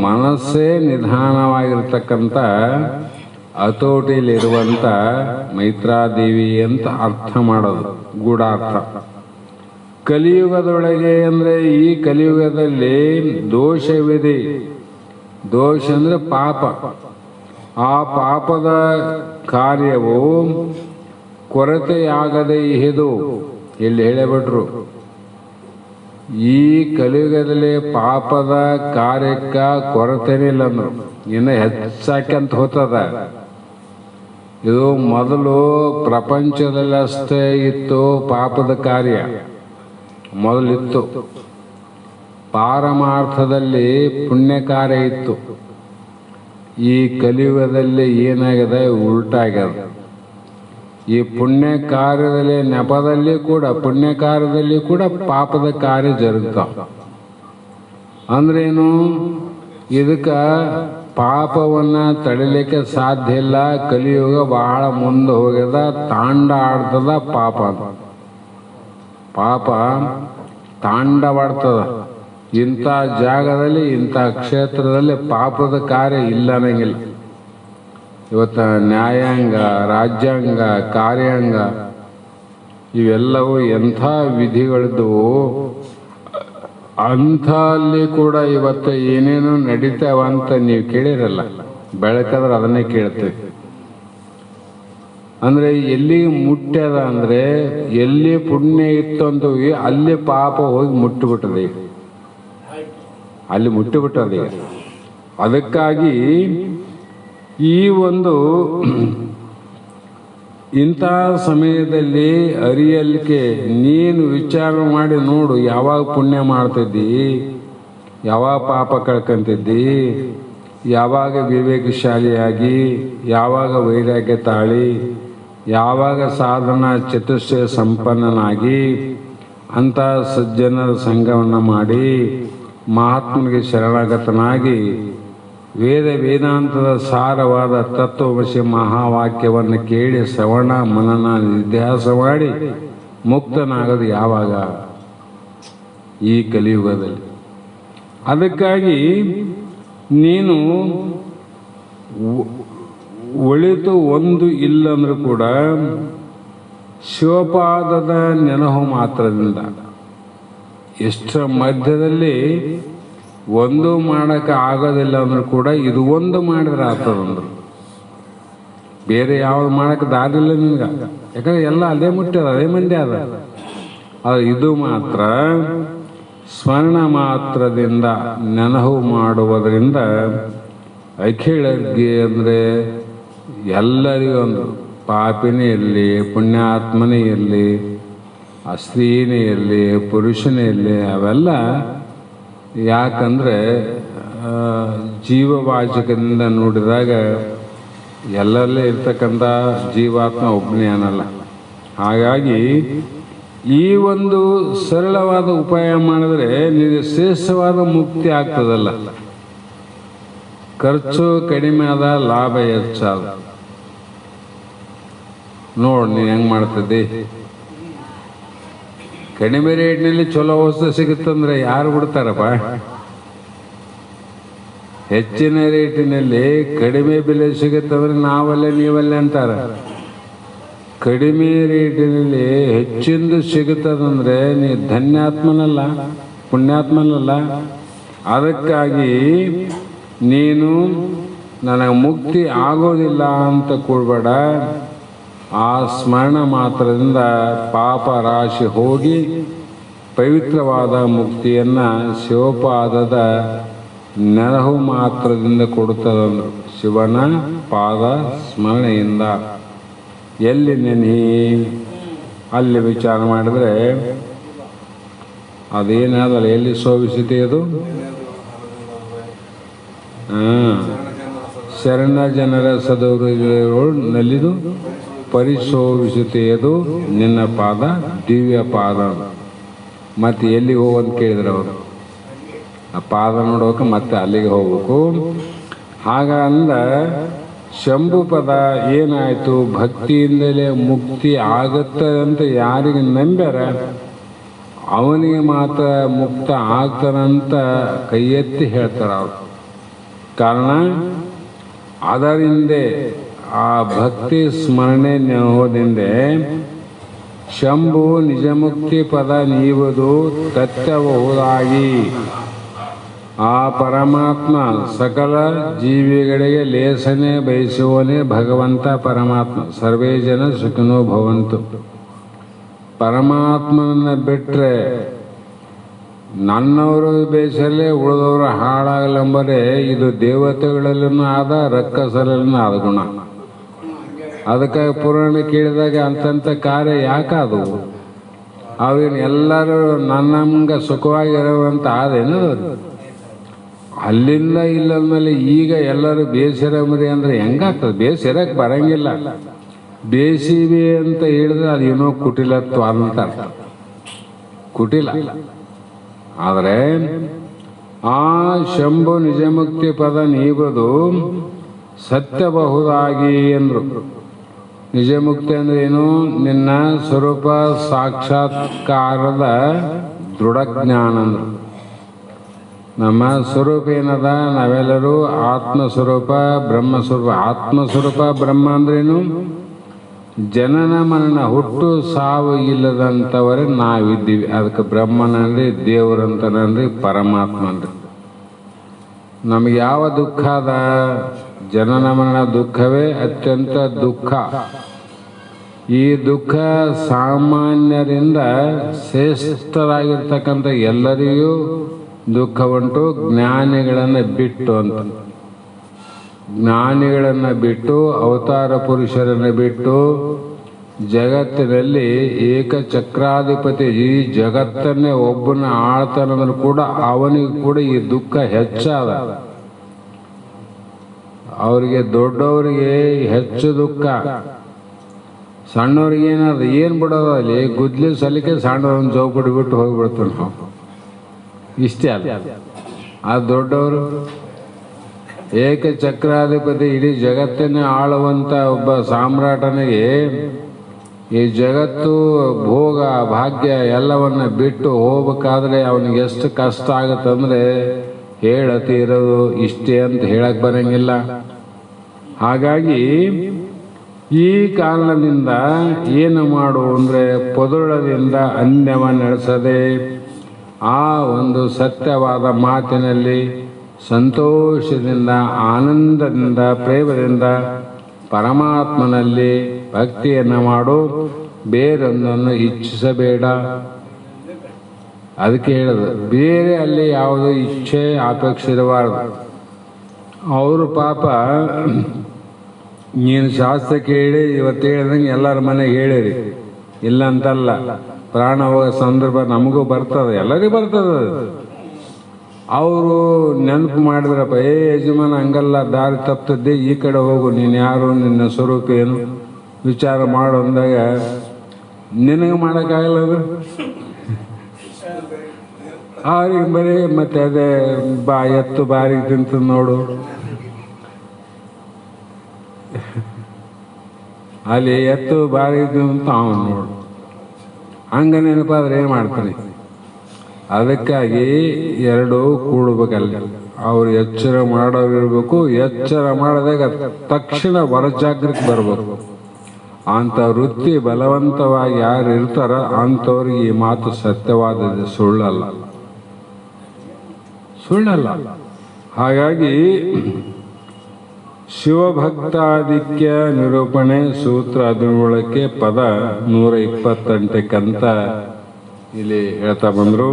ಮನಸ್ಸೇ ನಿಧಾನವಾಗಿರ್ತಕ್ಕಂಥ ಹತೋಟಿಲಿರುವಂಥ ಮೈತ್ರಾದೇವಿ ಅಂತ ಅರ್ಥ ಮಾಡೋದು ಗೂಢಾರ್ಥ. ಕಲಿಯುಗದೊಳಗೆ ಅಂದರೆ ಈ ಕಲಿಯುಗದಲ್ಲಿ ದೋಷವಿದೆ. ದೋಷ ಅಂದರೆ ಪಾಪ. ಆ ಪಾಪದ ಕಾರ್ಯವು ಕೊರತೆಯಾಗದೆ ಇಹಿದು ಇಲ್ಲಿ ಹೇಳಿಬಿಟ್ರು. ಈ ಕಲಿಯುಗದಲ್ಲಿ ಪಾಪದ ಕಾರ್ಯಕ್ಕೆ ಕೊರತೆನೇ ಇಲ್ಲ ಅಂದರು. ಇನ್ನು ಹೆಚ್ಚಾಕ್ಯಂತ ಹೋಗ್ತದ. ಇದು ಮೊದಲು ಪ್ರಪಂಚದಲ್ಲಿ ಅಷ್ಟೇ ಇತ್ತು ಪಾಪದ ಕಾರ್ಯ, ಮೊದಲಿತ್ತು. ಪಾರಮಾರ್ಥದಲ್ಲಿ ಪುಣ್ಯ ಕಾರ್ಯ ಇತ್ತು. ಈ ಕಲಿಯುಗದಲ್ಲಿ ಏನಾಗಿದೆ, ಉಲ್ಟಾಗ್ಯದ. ಈ ಪುಣ್ಯ ಕಾರ್ಯದಲ್ಲಿ ನೆಪದಲ್ಲಿ ಕೂಡ ಪುಣ್ಯ ಕಾರ್ಯದಲ್ಲಿ ಕೂಡ ಪಾಪದ ಕಾರ್ಯ ಜರುಗ್ತಾವ. ಅಂದ್ರೇನು, ಇದಕ್ಕೆ ಪಾಪವನ್ನ ತಡಿಲಿಕ್ಕೆ ಸಾಧ್ಯ ಇಲ್ಲ. ಕಲಿಯುಗ ಬಹಳ ಮುಂದೆ ಹೋಗ್ಯದ, ತಾಂಡ ಆಡ್ತದ ಪಾಪ. ಪಾಪ ತಾಂಡವಾಡ್ತದ. ಇಂಥ ಜಾಗದಲ್ಲಿ ಇಂಥ ಕ್ಷೇತ್ರದಲ್ಲಿ ಪಾಪದ ಕಾರ್ಯ ಇಲ್ಲ ಅನ್ನಂಗಿಲ್ಲ. ಇವತ್ತು ನ್ಯಾಯಾಂಗ, ರಾಜ್ಯಾಂಗ, ಕಾರ್ಯಾಂಗ ಇವೆಲ್ಲವೂ ಎಂಥ ವಿಧಿಗಳಿದ್ದವು. ಅಂಥಲ್ಲಿ ಕೂಡ ಇವತ್ತು ಏನೇನು ನಡೀತಾವಂತ ನೀವು ಕೇಳಿರಲ್ಲ. ಬೆಳಕಾದ್ರೆ ಅದನ್ನೇ ಕೇಳ್ತೀವಿ. ಅಂದರೆ ಎಲ್ಲಿಗೆ ಮುಟ್ಟ್ಯದ ಅಂದರೆ ಎಲ್ಲಿ ಪುಣ್ಯ ಇತ್ತು ಅಂತೀವಿ ಅಲ್ಲಿ ಪಾಪ ಹೋಗಿ ಮುಟ್ಟಿಬಿಟ್ಟದೆ. ಅಲ್ಲಿ ಮುಟ್ಟಿಬಿಟ್ಟದೆ. ಅದಕ್ಕಾಗಿ ಈ ಒಂದು ಇಂಥ ಸಮಯದಲ್ಲಿ ಅರಿಯಲಿಕ್ಕೆ ನೀನು ವಿಚಾರ ಮಾಡಿ ನೋಡು. ಯಾವಾಗ ಪುಣ್ಯ ಮಾಡ್ತಿದ್ದಿ, ಯಾವಾಗ ಪಾಪ ಕಳ್ಕೊಂತಿದ್ದಿ, ಯಾವಾಗ ವಿವೇಕಶಾಲಿಯಾಗಿ, ಯಾವಾಗ ವೈರಾಗ್ಯ ತಾಳಿ, ಯಾವಾಗ ಸಾಧನ ಚತುಷ್ಟಯ ಸಂಪನ್ನನಾಗಿ ಅಂಥ ಸಜ್ಜನರ ಸಂಘವನ್ನು ಮಾಡಿ ಮಹಾತ್ಮನಿಗೆ ಶರಣಾಗತನಾಗಿ ವೇದಾಂತದ ಸಾರವಾದ ತತ್ವವಶಿ ಮಹಾವಾಕ್ಯವನ್ನು ಕೇಳಿ ಶ್ರವಣ ಮನನ ನಿಧ್ಯಾಸ ಮಾಡಿ ಮುಕ್ತನಾಗೋದು ಯಾವಾಗ? ಈ ಕಲಿಯುಗದಲ್ಲಿ. ಅದಕ್ಕಾಗಿ ನೀನು ಒಳಿತು ಒಂದು ಇಲ್ಲಂದ್ರೂ ಕೂಡ ಶಿವಪಾದದ ನೆನಹು ಮಾತ್ರದಿಂದ ಎಷ್ಟರ ಮಧ್ಯದಲ್ಲಿ ಒಂದು ಮಾಡಕ್ಕೆ ಆಗೋದಿಲ್ಲ ಅಂದ್ರೂ ಕೂಡ ಇದು ಒಂದು ಮಾಡಿದ್ರೆ ಆಗ್ತದಂದ್ರು. ಬೇರೆ ಯಾವ್ದು ಮಾಡಕ್ಕೆ ದಾರಿಲ್ಲ ನಿನ್ಗೆ. ಯಾಕಂದ್ರೆ ಎಲ್ಲ ಅದೇ ಮುಟ್ಟ್ಯದ, ಅದೇ ಮಂದಿ ಅದ. ಅದು ಇದು ಮಾತ್ರ ಸ್ಮರಣ ಮಾತ್ರದಿಂದ ನೆನಹು ಮಾಡುವುದರಿಂದ ಅಖಿಳಗ್ಗೆ ಅಂದರೆ ಎಲ್ಲರಿಗೂ ಒಂದು ಪಾಪಿನೇ ಇರಲಿ, ಪುಣ್ಯಾತ್ಮನೇ ಇರಲಿ, ಸ್ತ್ರೀನೇ ಇರಲಿ, ಪುರುಷನೇ ಇರಲಿ, ಅವೆಲ್ಲ ಯಾಕಂದರೆ ಜೀವವಾಚಕದಿಂದ ನೋಡಿದಾಗ ಎಲ್ಲರಲ್ಲೇ ಇರ್ತಕ್ಕಂಥ ಜೀವಾತ್ಮ ಒಬ್ಬನೇ ಅನ್ನಲ್ಲ. ಹಾಗಾಗಿ ಈ ಒಂದು ಸರಳವಾದ ಉಪಾಯ ಮಾಡಿದ್ರೆ ನಿನಗೆ ಶ್ರೇಷ್ಠವಾದ ಮುಕ್ತಿ ಆಗ್ತದಲ್ಲ. ಖರ್ಚು ಕಡಿಮೆ ಆದ, ಲಾಭ ಹೆಚ್ಚಾದ. ನೋಡು ನೀನು ಹೆಂಗೆ ಮಾಡ್ತಿದ್ದಿ. ಕಡಿಮೆ ರೇಟ್ನಲ್ಲಿ ಚಲೋ ವಸ್ತು ಸಿಗುತ್ತಂದ್ರೆ ಯಾರು ಬಿಡ್ತಾರಪ್ಪ? ಹೆಚ್ಚಿನ ರೇಟಿನಲ್ಲಿ ಕಡಿಮೆ ಬೆಲೆ ಸಿಗುತ್ತಂದ್ರೆ ನಾವಲ್ಲೇ ನೀವಲ್ಲೇ ಅಂತಾರೆ. ಕಡಿಮೆ ರೇಟಿನಲ್ಲಿ ಹೆಚ್ಚಿಂದು ಸಿಗುತ್ತದಂದ್ರೆ ನೀ ಧನ್ಯಾತ್ಮನಲ್ಲ, ಪುಣ್ಯಾತ್ಮನಲ್ಲ. ಅದಕ್ಕಾಗಿ ನೀನು ನನಗೆ ಮುಕ್ತಿ ಆಗೋದಿಲ್ಲ ಅಂತ ಕೊಡ್ಬೇಡ. ಆ ಸ್ಮರಣ ಮಾತ್ರದಿಂದ ಪಾಪ ರಾಶಿ ಹೋಗಿ ಪವಿತ್ರವಾದ ಮುಕ್ತಿಯನ್ನು ಶಿವಪಾದದ ನೆನಹು ಮಾತ್ರದಿಂದ ಕೊಡುತ್ತದಂದ್ರು. ಶಿವನ ಪಾದ ಸ್ಮರಣೆಯಿಂದ ಎಲ್ಲಿ ನೆನಹಿ ಅಲ್ಲಿ ವಿಚಾರ ಮಾಡಿದ್ರೆ ಅದೇನಾದಲ್ಲ, ಎಲ್ಲಿ ಶೋಭಿಸಿದೆ ಅದು? ಶರಣ ಜನರ ಸದೌನಲ್ಲಿದು ಪರಿಶೋಭಿಸುತ್ತೆಯದು ನಿನ್ನ ಪಾದ ದಿವ್ಯ ಪಾದ. ಮತ್ತೆ ಎಲ್ಲಿಗೆ ಹೋಗಂತ ಕೇಳಿದ್ರು ಅವರು. ಆ ಪಾದ ನೋಡ್ಬೇಕು, ಮತ್ತೆ ಅಲ್ಲಿಗೆ ಹೋಗ್ಬೇಕು. ಹಾಗಂದ ಶಂಭು ಪದ ಏನಾಯಿತು, ಭಕ್ತಿಯಿಂದಲೇ ಮುಕ್ತಿ ಆಗುತ್ತೆ ಅಂತ ಯಾರಿಗೆ ನಂಬ್ಯಾರ ಅವನಿಗೆ ಮಾತ್ರ ಮುಕ್ತ ಆಗ್ತಾರಂತ ಕೈ ಎತ್ತಿ ಹೇಳ್ತಾರೆ ಅವರು. ಕಾರಣ ಅದರಿಂದ ಆ ಭಕ್ತಿ ಸ್ಮರಣೆ ನೆನಹೋದಿಂದ ಶಂಭು ನಿಜಮುಕ್ತಿ ಪದ ನೀವುದು ತತ್ವಬಹುದಾಗಿ ಆ ಪರಮಾತ್ಮ ಸಕಲ ಜೀವಿಗಳಿಗೆ ಲೇಸನೆ ಬಯಸುವನೇ ಭಗವಂತ ಪರಮಾತ್ಮ. ಸರ್ವೇ ಜನ ಸುಖಿನೋ ಭವಂತು. ಪರಮಾತ್ಮನನ್ನು ಬಿಟ್ಟರೆ ನನ್ನವರು ಬೇಸರಲ್ಲೇ ಉಳಿದವರು ಹಾಳಾಗಲೆಂಬರೆ ಇದು ದೇವತೆಗಳಲ್ಲೂ ಆದ ರಕ್ಕಸರಲ್ಲೂ ಆದ ಗುಣ. ಅದಕ್ಕಾಗಿ ಪುರಾಣ ಕೇಳಿದಾಗ ಅಂತಂಥ ಕಾರ್ಯ ಯಾಕಾದವು? ಅವ್ರಿನ ಎಲ್ಲರೂ ನನ್ನಂಗೆ ಸುಖವಾಗಿರೋವಂತ ಆದೇನು? ಅಲ್ಲಿಂದ ಇಲ್ಲದ್ಮೇಲೆ ಈಗ ಎಲ್ಲರೂ ಬೇಸಿರಮ್ರಿ ಅಂದರೆ ಹೆಂಗಾಗ್ತದೆ? ಬೇಸಿರಕ್ಕೆ ಬರಂಗಿಲ್ಲ. ಬೇಸಿವೆ ಅಂತ ಹೇಳಿದ್ರೆ ಅದು ಏನೋ ಕುಟಿಲತ್ವ ಅಂತ ಅರ್ಥ. ಕುಟಿಲ. ಆದರೆ ಆ ಶಂಭು ನಿಜಮುಕ್ತಿ ಪದ ನೀವುದು ಸತ್ಯಬಹುದಾಗಿ ಎಂದರು. ನಿಜಮುಕ್ತಿ ಅಂದ್ರೆ ಏನು? ನಿನ್ನ ಸ್ವರೂಪ ಸಾಕ್ಷಾತ್ಕಾರದ ದೃಢಜ್ಞಾನ ಅಂದರು. ನಮ್ಮ ಸ್ವರೂಪ ಏನದ? ನಾವೆಲ್ಲರೂ ಆತ್ಮಸ್ವರೂಪ ಬ್ರಹ್ಮಸ್ವರೂಪ. ಆತ್ಮಸ್ವರೂಪ ಬ್ರಹ್ಮ ಅಂದ್ರೇನು? ಜನನ ಮರಣ ಹುಟ್ಟು ಸಾವು ಇಲ್ಲದಂಥವರೇ ನಾವಿದ್ದೀವಿ. ಅದಕ್ಕೆ ಬ್ರಹ್ಮನನ್ರಿ, ದೇವರಂತನನ್ರಿ, ಪರಮಾತ್ಮ ಅನ್ರಿ. ನಮಗೆ ಯಾವ ದುಃಖ ಅದ? ಜನನ ಮರಣ ದುಃಖವೇ ಅತ್ಯಂತ ದುಃಖ. ಈ ದುಃಖ ಸಾಮಾನ್ಯರಿಂದ ಶ್ರೇಷ್ಠರಾಗಿರ್ತಕ್ಕಂಥ ಎಲ್ಲರಿಗೂ ದುಃಖ ಉಂಟು, ಜ್ಞಾನಿಗಳನ್ನು ಬಿಟ್ಟು ಅಂತ. ಜ್ಞಾನಿಗಳನ್ನು ಬಿಟ್ಟು, ಅವತಾರ ಪುರುಷರನ್ನು ಬಿಟ್ಟು, ಜಗತ್ತಿನಲ್ಲಿ ಏಕಚಕ್ರಾಧಿಪತಿ ಈ ಜಗತ್ತನ್ನೇ ಒಬ್ಬನ ಆಳ್ತಾನಂದ್ರೂ ಕೂಡ ಅವನಿಗೂ ಕೂಡ ಈ ದುಃಖ ಹೆಚ್ಚಾದ. ಅವರಿಗೆ ದೊಡ್ಡವರಿಗೆ ಹೆಚ್ಚು ದುಃಖ, ಸಣ್ಣವ್ರಿಗೆ ಏನಾದ್ರು ಏನು ಬಿಡೋದು? ಅಲ್ಲಿ ಗುದ್ಲಿ ಸಲಿಕೆ ಸಣ್ಣವ್ರನ್ನ ಚೌಪಡಿ ಬಿಟ್ಟು ಹೋಗಿಬಿಡ್ತೀವಿ ನಾವು. ಇಷ್ಟೇ ಅಲ್ಲ. ಆ ದೊಡ್ಡವರು ಏಕಚಕ್ರಾಧಿಪತಿ ಇಡೀ ಜಗತ್ತನ್ನೇ ಆಳುವಂಥ ಒಬ್ಬ ಸಾಮ್ರಾಟನಿಗೆ ಈ ಜಗತ್ತು ಭೋಗ ಭಾಗ್ಯ ಎಲ್ಲವನ್ನ ಬಿಟ್ಟು ಹೋಗ್ಬೇಕಾದ್ರೆ ಅವನಿಗೆ ಎಷ್ಟು ಕಷ್ಟ ಆಗುತ್ತಂದ್ರೆ ಹೇಳತೀರೋದು ಇಷ್ಟೇ ಅಂತ ಹೇಳಕ್ ಬರಂಗಿಲ್ಲ. ಹಾಗಾಗಿ ಈ ಕಾರಣದಿಂದ ಏನು ಮಾಡು ಅಂದರೆ ಪೊದುಳದಿಂದ ಅನ್ಯವ ನಡೆಸದೆ ಆ ಒಂದು ಸತ್ಯವಾದ ಮಾತಿನಲ್ಲಿ ಸಂತೋಷದಿಂದ, ಆನಂದದಿಂದ, ಪ್ರೇಮದಿಂದ ಪರಮಾತ್ಮನಲ್ಲಿ ಭಕ್ತಿಯನ್ನು ಮಾಡು, ಬೇರೊಂದನ್ನು ಇಚ್ಛಿಸಬೇಡ. ಅದಕ್ಕೆ ಹೇಳೋದು, ಬೇರೆ ಅಲ್ಲಿ ಯಾವುದು ಇಚ್ಛೆ ಅಪೇಕ್ಷೆ ಇರಬಾರ್ದು. ಅವರು ಪಾಪ ನೀನು ಶಾಸ್ತ್ರ ಕೇಳಿ ಇವತ್ತು ಹೇಳಿದಂಗೆ ಎಲ್ಲರ ಮನೆಗೆ ಹೇಳಿರಿ, ಇಲ್ಲ ಅಂತಲ್ಲ. ಪ್ರಾಣ ಹೋಗೋ ಸಂದರ್ಭ ನಮಗೂ ಬರ್ತದೆ, ಎಲ್ಲರಿಗೂ ಬರ್ತದೆ. ಅವರು ನೆನಪು ಮಾಡಿದ್ರಪ್ಪ, ಯಜಮಾನ ಹಂಗಲ್ಲ, ದಾರಿ ತಪ್ಪಿದ್ದೆ, ಈ ಕಡೆ ಹೋಗು, ನೀನು ಯಾರು, ನಿನ್ನ ಸ್ವರೂಪ ಏನು ವಿಚಾರ ಮಾಡು ಅಂದಾಗ ನಿನಗೆ ಮಾಡೋಕ್ಕಾಗಲ್ಲ. ಅದು ಅವ್ರಿಗೆ ಬರೀ ಮತ್ತೆ ಅದೇ ಎತ್ತು ಬಾರಿಗೆ ತಿಂತ ನೋಡು, ಅಲ್ಲಿ ಎತ್ತು ಬಾರಿಗೆ ತಿಂತ ಅವನು ನೋಡು, ಹಂಗ ನೆನಪಾದ್ರೆ ಏನು ಮಾಡ್ತಾನೆ? ಅದಕ್ಕಾಗಿ ಎರಡೂ ಕೂಡಬೇಕಲ್ಲ. ಅವ್ರು ಎಚ್ಚರ ಮಾಡೋರಿರ್ಬೇಕು, ಎಚ್ಚರ ಮಾಡಿದಾಗ ತಕ್ಷಣ ಹೊರಜಾಗ್ರತೆ ಬರಬೇಕು. ಅಂಥ ವೃತ್ತಿ ಬಲವಂತವಾಗಿ ಯಾರು ಇರ್ತಾರ ಅಂಥವ್ರಿಗೆ ಈ ಮಾತು ಸತ್ಯವಾದದ್ದು, ಸುಳ್ಳಲ್ಲ. ಹಾಗಾಗಿ ಶಿವಭಕ್ತಾದಿಕ್ಯ ನಿರೂಪಣೆ ಸೂತ್ರ 17ಕ್ಕೆ ಪದ 128ಕಂತ ಇಲ್ಲಿ ಹೇಳ್ತಾ ಬಂದರು.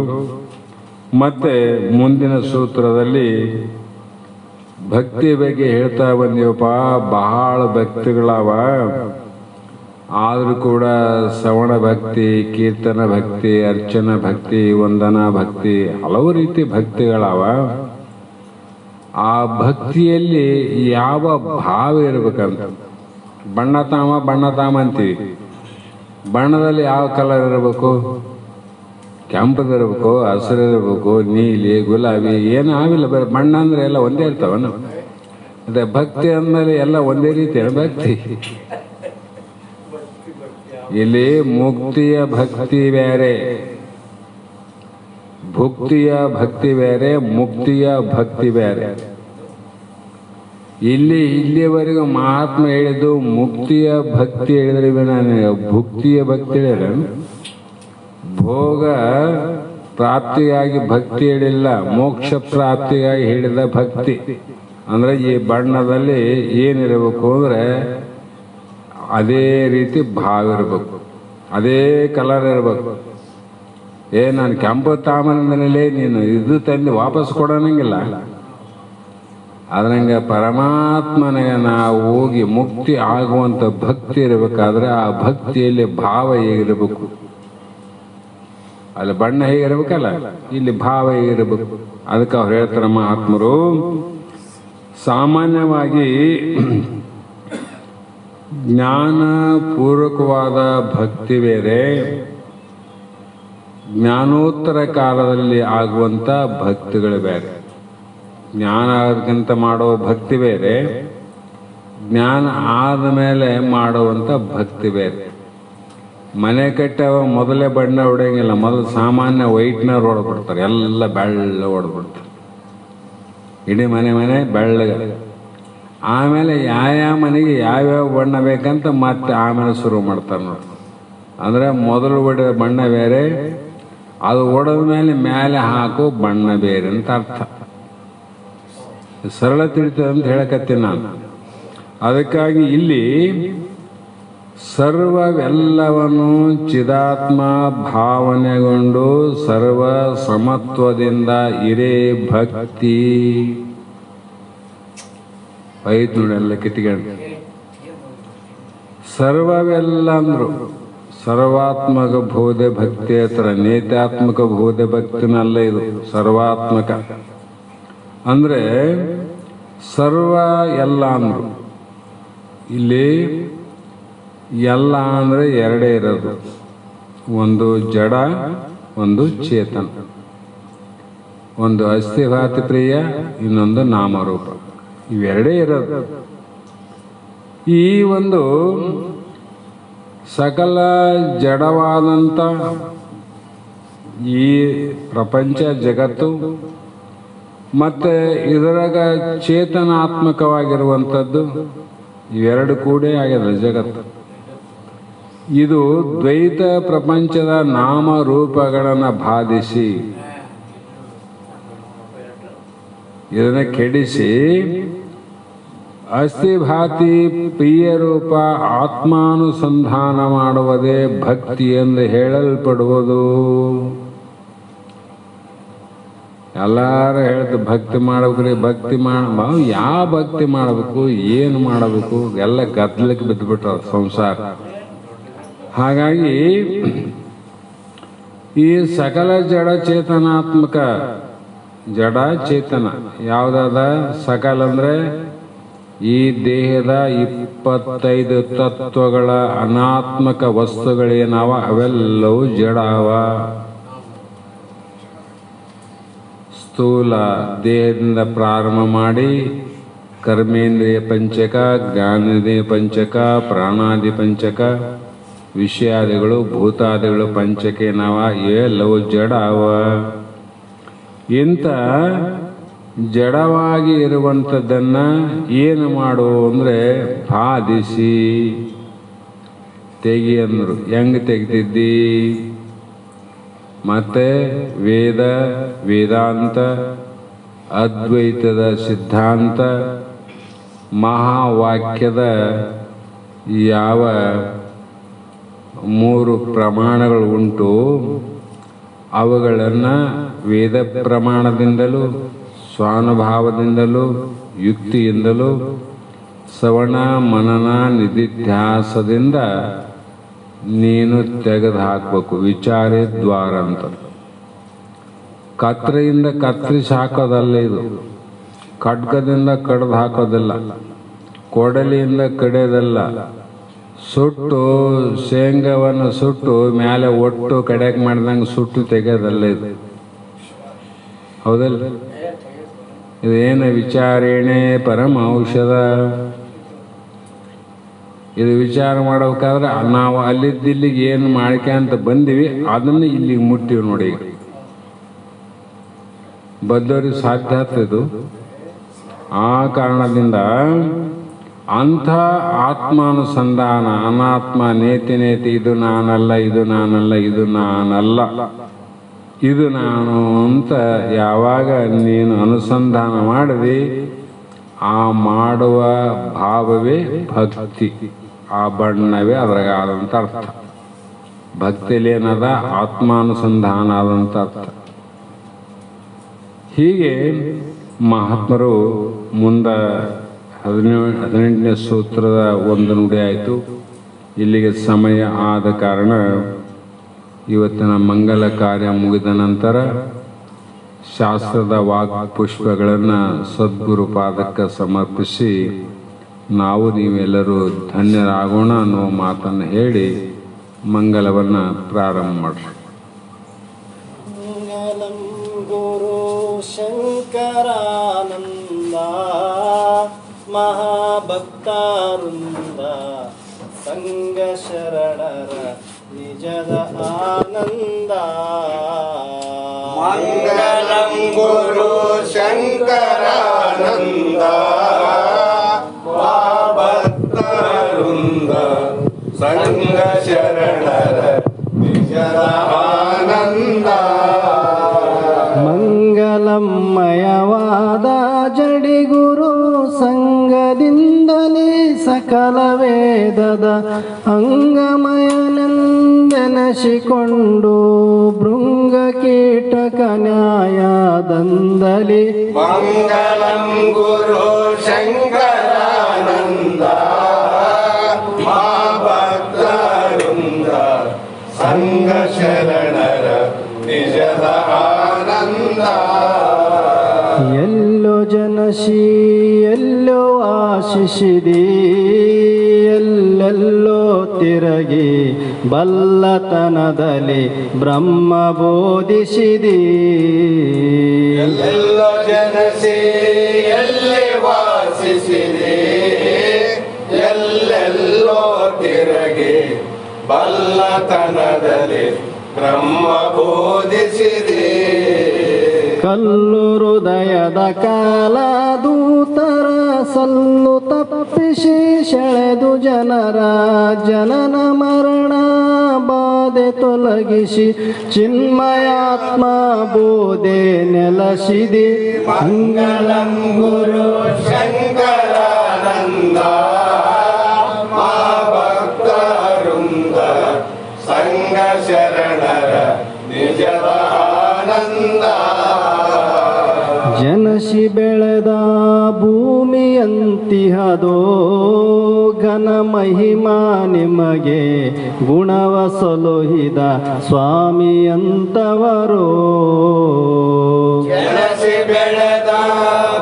ಮತ್ತೆ ಮುಂದಿನ ಸೂತ್ರದಲ್ಲಿ ಭಕ್ತಿ ಬಗ್ಗೆ ಹೇಳ್ತಾ ಬಂದೀವಪ್ಪ. ಬಹಳ ಭಕ್ತಿಗಳವ, ಆದರೂ ಕೂಡ ಶ್ರವಣ ಭಕ್ತಿ, ಕೀರ್ತನ ಭಕ್ತಿ, ಅರ್ಚನ ಭಕ್ತಿ, ವಂದನಾ ಭಕ್ತಿ, ಹಲವು ರೀತಿ ಭಕ್ತಿಗಳವ. ಆ ಭಕ್ತಿಯಲ್ಲಿ ಯಾವ ಭಾವ ಇರಬೇಕಂತ. ಬಣ್ಣ ತಾಮ ಅಂತೀವಿ. ಬಣ್ಣದಲ್ಲಿ ಯಾವ ಕಲರ್ ಇರಬೇಕು? ಕೆಂಪದಿರಬೇಕು, ಹಸಿರಿರಬೇಕು, ನೀಲಿ, ಗುಲಾಬಿ, ಏನೂ ಆವಿಲ್ಲ. ಬರೀ ಬಣ್ಣ ಅಂದ್ರೆ ಎಲ್ಲ ಒಂದೇ ಇರ್ತಾವನು. ಅದೇ ಭಕ್ತಿ ಅಂದಮೇಲೆ ಎಲ್ಲ ಒಂದೇ ರೀತಿಯ ಭಕ್ತಿ. ಇಲ್ಲಿ ಮುಕ್ತಿಯ ಭಕ್ತಿ ಬೇರೆ, ಭುಕ್ತಿಯ ಭಕ್ತಿ ಬೇರೆ, ಮುಕ್ತಿಯ ಭಕ್ತಿ ಬೇರೆ. ಇಲ್ಲಿಯವರೆಗೂ ಮಹಾತ್ಮ ಹೇಳಿದ್ದು ಮುಕ್ತಿಯ ಭಕ್ತಿ ಹೇಳಿದ್ರೆ ನನಗೆ ಭುಕ್ತಿಯ ಭಕ್ತಿ ಹೇಳಿದ್ರೆ ಭೋಗ ಪ್ರಾಪ್ತಿಯಾಗಿ ಭಕ್ತಿ ಹೇಳಿಲ್ಲ, ಮೋಕ್ಷ ಪ್ರಾಪ್ತಿಯಾಗಿ ಹೇಳಿದ ಭಕ್ತಿ. ಅಂದ್ರೆ ಈ ಬಣ್ಣದಲ್ಲಿ ಏನಿರಬೇಕು ಅಂದ್ರೆ ಅದೇ ರೀತಿ ಭಾವ ಇರಬೇಕು, ಅದೇ ಕಲರ್ ಇರಬೇಕು. ನಾನು ಕೆಂಪು ತಾಮರದಲ್ಲಿ ನೀನು ಇದು ತಂದು ವಾಪಸ್ ಕೊಡೋಣಂಗಿಲ್ಲ. ಅದ್ರಂಗೆ ಪರಮಾತ್ಮನಿಗೆ ನಾವು ಹೋಗಿ ಮುಕ್ತಿ ಆಗುವಂಥ ಭಕ್ತಿ ಇರಬೇಕಾದ್ರೆ ಆ ಭಕ್ತಿಯಲ್ಲಿ ಭಾವ ಹೇಗಿರಬೇಕು, ಅಲ್ಲಿ ಬಣ್ಣ ಹೇಗಿರ್ಬೇಕಲ್ಲ, ಇಲ್ಲಿ ಭಾವ ಹೇಗಿರಬೇಕು. ಅದಕ್ಕೆ ಅವ್ರು ಹೇಳ್ತಾರೆ ಮಹಾತ್ಮರು, ಸಾಮಾನ್ಯವಾಗಿ ಜ್ಞಾನ ಪೂರ್ವಕವಾದ ಭಕ್ತಿ ಬೇರೆ, ಜ್ಞಾನೋತ್ತರ ಕಾಲದಲ್ಲಿ ಆಗುವಂಥ ಭಕ್ತಿಗಳು ಬೇರೆ. ಜ್ಞಾನ ಆಗೋದಕ್ಕಿಂತ ಮಾಡೋ ಭಕ್ತಿ ಬೇರೆ, ಜ್ಞಾನ ಆದ ಮೇಲೆ ಮಾಡುವಂಥ ಭಕ್ತಿ ಬೇರೆ. ಮನೆ ಕಟ್ಟವ ಮೊದಲೇ ಬಣ್ಣ ಹೊಡೆಯಂಗಿಲ್ಲ, ಮೊದಲು ಸಾಮಾನ್ಯ ವೈಟ್ನರ್ ಹೊಡೆದ್ಬಿಡ್ತಾರೆ, ಎಲ್ಲ ಬೆಳ್ಳ ಹೊಡೆದ್ಬಿಡ್ತಾರೆ, ಇಡೀ ಮನೆ ಬೆಳ್ಳಗೆ. ಆಮೇಲೆ ಯಾವ ಮನೆಗೆ ಯಾವ್ಯಾವ ಬಣ್ಣ ಬೇಕಂತ ಮತ್ತೆ ಆಮೇಲೆ ಶುರು ಮಾಡ್ತಾರೆ ನೋಡಿ. ಅಂದರೆ ಮೊದಲು ಹೊಡೆದ ಬಣ್ಣ ಬೇರೆ, ಅದು ಹೊಡೆದ ಮೇಲೆ ಹಾಕೋ ಬಣ್ಣ ಬೇರೆ ಅಂತ ಅರ್ಥ. ಸರಳ ತಿಳಿತದೆ ಅಂತ ಹೇಳಕತ್ತೀನಿ ನಾನು. ಅದಕ್ಕಾಗಿ ಇಲ್ಲಿ ಸರ್ವವೆಲ್ಲವನ್ನು ಚಿದಾತ್ಮ ಭಾವನೆಗೊಂಡು ಸರ್ವ ಸಮತ್ವದಿಂದ ಇರೇ ಭಕ್ತಿ ಐದು ನೋಡೆಲ್ಲ ಕಿತ್ಕೊಂಡು. ಸರ್ವವೆಲ್ಲ ಅಂದ್ರು ಸರ್ವಾತ್ಮಕ ಬೋಧೆ ಭಕ್ತಿ ಹತ್ರ, ನೇತ್ಯಾತ್ಮಕ ಬೋಧೆ ಭಕ್ತಿನಲ್ಲ ಇದು, ಸರ್ವಾತ್ಮಕ ಅಂದ್ರೆ ಸರ್ವ ಎಲ್ಲ ಅಂದ್ರು. ಇಲ್ಲಿ ಎಲ್ಲ ಅಂದ್ರೆ ಎರಡೇ ಇರೋದು, ಒಂದು ಜಡ, ಒಂದು ಚೇತನ. ಒಂದು ಅಸ್ಥಿಭಾತಿ ಪ್ರಿಯ, ಇನ್ನೊಂದು ನಾಮರೂಪ. ಇವೆರಡೇ ಇರೋದು. ಈ ಒಂದು ಸಕಲ ಜಡವಾದಂಥ ಈ ಪ್ರಪಂಚ ಜಗತ್ತು ಮತ್ತೆ ಇದರಾಗ ಚೇತನಾತ್ಮಕವಾಗಿರುವಂಥದ್ದು ಇವೆರಡು ಕೂಡೇ ಆಗ್ಯದ ಜಗತ್ತು. ಇದು ದ್ವೈತ ಪ್ರಪಂಚದ ನಾಮರೂಪಗಳನ್ನು ಬಾಧಿಸಿ ಇದನ್ನು ಕೆಡಿಸಿ ಅಸ್ಥಿಭಾತಿ ಪ್ರಿಯ ರೂಪ ಆತ್ಮಾನುಸಂಧಾನ ಮಾಡುವುದೇ ಭಕ್ತಿ ಎಂದು ಹೇಳಲ್ಪಡುವುದು. ಎಲ್ಲರೂ ಹೇಳ್ತು ಭಕ್ತಿ ಮಾಡ್ಬೇಕ್ರಿ, ಭಕ್ತಿ ಯಾವ ಭಕ್ತಿ ಮಾಡಬೇಕು, ಏನು ಮಾಡಬೇಕು, ಎಲ್ಲ ಗದ್ದಲಕ್ಕೆ ಬಿದ್ದುಬಿಟ್ರ ಸಂಸಾರ. ಹಾಗಾಗಿ ಈ ಸಕಲ ಜಡ ಚೇತನಾತ್ಮಕ, ಜಡ ಚೇತನ ಯಾವುದಾದ ಸಕಲ ಅಂದ್ರೆ ಈ ದೇಹದ 25 ತತ್ವಗಳ ಅನಾತ್ಮಕ ವಸ್ತುಗಳೇನವ ಅವೆಲ್ಲವೂ ಜಡವ. ಸ್ಥೂಲ ದೇಹದಿಂದ ಪ್ರಾರಂಭ ಮಾಡಿ ಕರ್ಮೇಂದ್ರಿಯ ಪಂಚಕ, ಜ್ಞಾನೇಂದ್ರಿಯ ಪಂಚಕ, ಪ್ರಾಣಾದಿ ಪಂಚಕ, ವಿಷಯಾದಿಗಳು, ಭೂತಾದಿಗಳು ಪಂಚಕೇನವ, ಇವೆಲ್ಲವೂ ಜಡವ. ಇಂಥ ಜಡವಾಗಿ ಇರುವಂಥದ್ದನ್ನು ಏನು ಮಾಡು ಅಂದರೆ ಬಾಧಿಸಿ ತೆಗಿ ಅಂದರು. ಹೆಂಗೆ ತೆಗಿತಿದ್ದಿ? ಮತ್ತೆ ವೇದ, ವೇದಾಂತ, ಅದ್ವೈತದ ಸಿದ್ಧಾಂತ, ಮಹಾವಾಕ್ಯದ ಯಾವ 3 ಪ್ರಮಾಣಗಳು ಉಂಟು ಅವುಗಳನ್ನು ವೇದ ಪ್ರಮಾಣದಿಂದಲೂ ಸ್ವಾನುಭಾವದಿಂದಲೂ ಯುಕ್ತಿಯಿಂದಲೂ ಶ್ರವಣ ಮನನ ನಿಧಿಧ್ಯಾಸದಿಂದ ನೀನು ತೆಗೆದು ಹಾಕಬೇಕು. ವಿಚಾರೇ ದ್ವಾರ ಅಂತ. ಕತ್ರೆಯಿಂದ ಕತ್ತರಿಸಿ ಹಾಕೋದಲ್ಲ ಇದು, ಖಡ್ಗದಿಂದ ಕಡ್ದು ಹಾಕೋದಿಲ್ಲ, ಕೊಡಲಿಯಿಂದ ಕಡಿಯೋದಲ್ಲ, ಸುಟ್ಟು ಶೇಂಗಾವನ್ನು ಸುಟ್ಟು ಮೇಲೆ ಒಟ್ಟು ಕಡೆಗೆ ಮಾಡ್ದಂಗೆ ಸುಟ್ಟು ತೆಗೆಯೋದಲ್ಲ ಇದು. ಹೌದಲ್ಲ? ಇದೇನು ವಿಚಾರಣೆ ಪರಮ ಔಷಧ. ಇದು ವಿಚಾರ ಮಾಡಬೇಕಾದ್ರೆ ನಾವು ಅಲ್ಲಿದ್ದಿಲ್ಲಿಗೆ ಏನು ಮಾಡ್ಕೊಂತ ಬಂದಿವಿ ಅದನ್ನು ಇಲ್ಲಿಗೆ ಮುಟ್ಟಿವಿ ನೋಡಿ. ಬದ್ದವ್ರಿಗೆ ಸಾಧ್ಯ ಆಗ್ತದು. ಆ ಕಾರಣದಿಂದ ಅಂಥ ಆತ್ಮಾನುಸಂಧಾನ, ಅನಾತ್ಮ ನೇತಿ ನೇತಿ, ಇದು ನಾನಲ್ಲ, ಇದು ನಾನಲ್ಲ, ಇದು ನಾನಲ್ಲ, ಇದು ನಾನು ಅಂತ ಯಾವಾಗ ನೀನು ಅನುಸಂಧಾನ ಮಾಡಿದಿ, ಆ ಮಾಡುವ ಭಾವವೇ ಭಕ್ತಿ, ಆ ಬಣ್ಣವೇ ಅದ್ರಾಗಾದಂಥ ಅರ್ಥ. ಭಕ್ತಿಯಲ್ಲಿ ಏನದ ಆತ್ಮಾನುಸಂಧಾನ ಆದಂಥ ಅರ್ಥ. ಹೀಗೆ ಮಹಾತ್ಮರು ಮುಂದೆ 18ನೇ ಸೂತ್ರದ ಒಂದು ನುಡಿ ಆಯಿತು. ಇಲ್ಲಿಗೆ ಸಮಯ ಆದ ಕಾರಣ ಇವತ್ತಿನ ಮಂಗಲ ಕಾರ್ಯ ಮುಗಿದ ನಂತರ ಶಾಸ್ತ್ರದ ವಾಕ್ ಪುಷ್ಪಗಳನ್ನು ಸದ್ಗುರು ಪಾದಕ್ಕೆ ಸಮರ್ಪಿಸಿ ನಾವು ನೀವೆಲ್ಲರೂ ಧನ್ಯರಾಗೋಣ ಅನ್ನೋ ಮಾತನ್ನು ಹೇಳಿ ಮಂಗಲವನ್ನು ಪ್ರಾರಂಭ ಮಾಡಿರಿ. ಮಂಗಲಂ ಗುರು ಶಂಕರಾನಂದ ಮಹಾಭಕ್ತಾರುಂದ ಸಂಗ ಶರಣರ ನಿಜದ ಆನಂದ. ಮಂಗಲಂ ಗುರು ಶಂಕರಾನಂದ ಭಕ್ತವೃಂದ ಸಂಗ ಶರಣರ ನಿಜದ ಆನಂದ. ಮಂಗಲಮಯವಾದ ಜಡಿಗುರು ಸಂಗದಿಂದಲೇ ಸಕಲ ವೇದದ ಅಂಗಮಯನೆಂದೆನಸಿಕೊಂಡು ಭೃಂಗ ಕೀಟಕ ನ್ಯಾಯದಂದಲಿ. ಮಂಗಲಂ ಗುರು ಶಂಕರಾನಂದ ಭಕ್ತವೃಂದ ಸಂಗ ಶರಣರ ನಿಜದ ಆನಂದ. ಎಲ್ಲೋ ಜನಶಿ ಎಲ್ಲೋ ಆಶಿಸಿದಿ, ಎಲ್ಲೆಲ್ಲೋ ತಿರಗಿ ಬಲ್ಲತನದಲ್ಲಿ ಬ್ರಹ್ಮ ಬೋಧಿಸಿದಿ. ಎಲ್ಲೆಲ್ಲೋ ಜನಸಿ ಎಲ್ಲಿ ವಾಸಿಸಿದೆ, ಎಲ್ಲೆಲ್ಲೋ ತಿರಗಿ ಬಲ್ಲತನದಲ್ಲಿ ಬ್ರಹ್ಮ ಬೋಧಿಸಿದೆ. ಕಲ್ಲು ಹೃದಯದ ಕಾಲ ದೂತರ ಸಲ್ಲು ತಪ್ಪಿಸಿ ಸೆಳೆದು ಜನರ ಜನನ ಮರಣ ಬಾಧೆ ತೊಲಗಿಸಿ ಚಿನ್ಮಯಾತ್ಮ ಬೋಧೆ ನೆಲಸಿದೆ. ಮಂಗಲಂ ಗುರು ಶಂಕರಾನಂದ ಭಕ್ತವೃಂದ ಸಂಗ ಶರಣರ ನಿಜದ ಆನಂದ. ಜನಸಿ ಬೆಳೆದ ಭೂಮಿಯಂತಿಹದೋ ಘನ ಮಹಿಮಾ ನಿಮಗೆ ಗುಣವ ಸಲುಹಿದ ಸ್ವಾಮಿಯಂತವರೋ. ಜನಸಿ ಬೆಳೆದ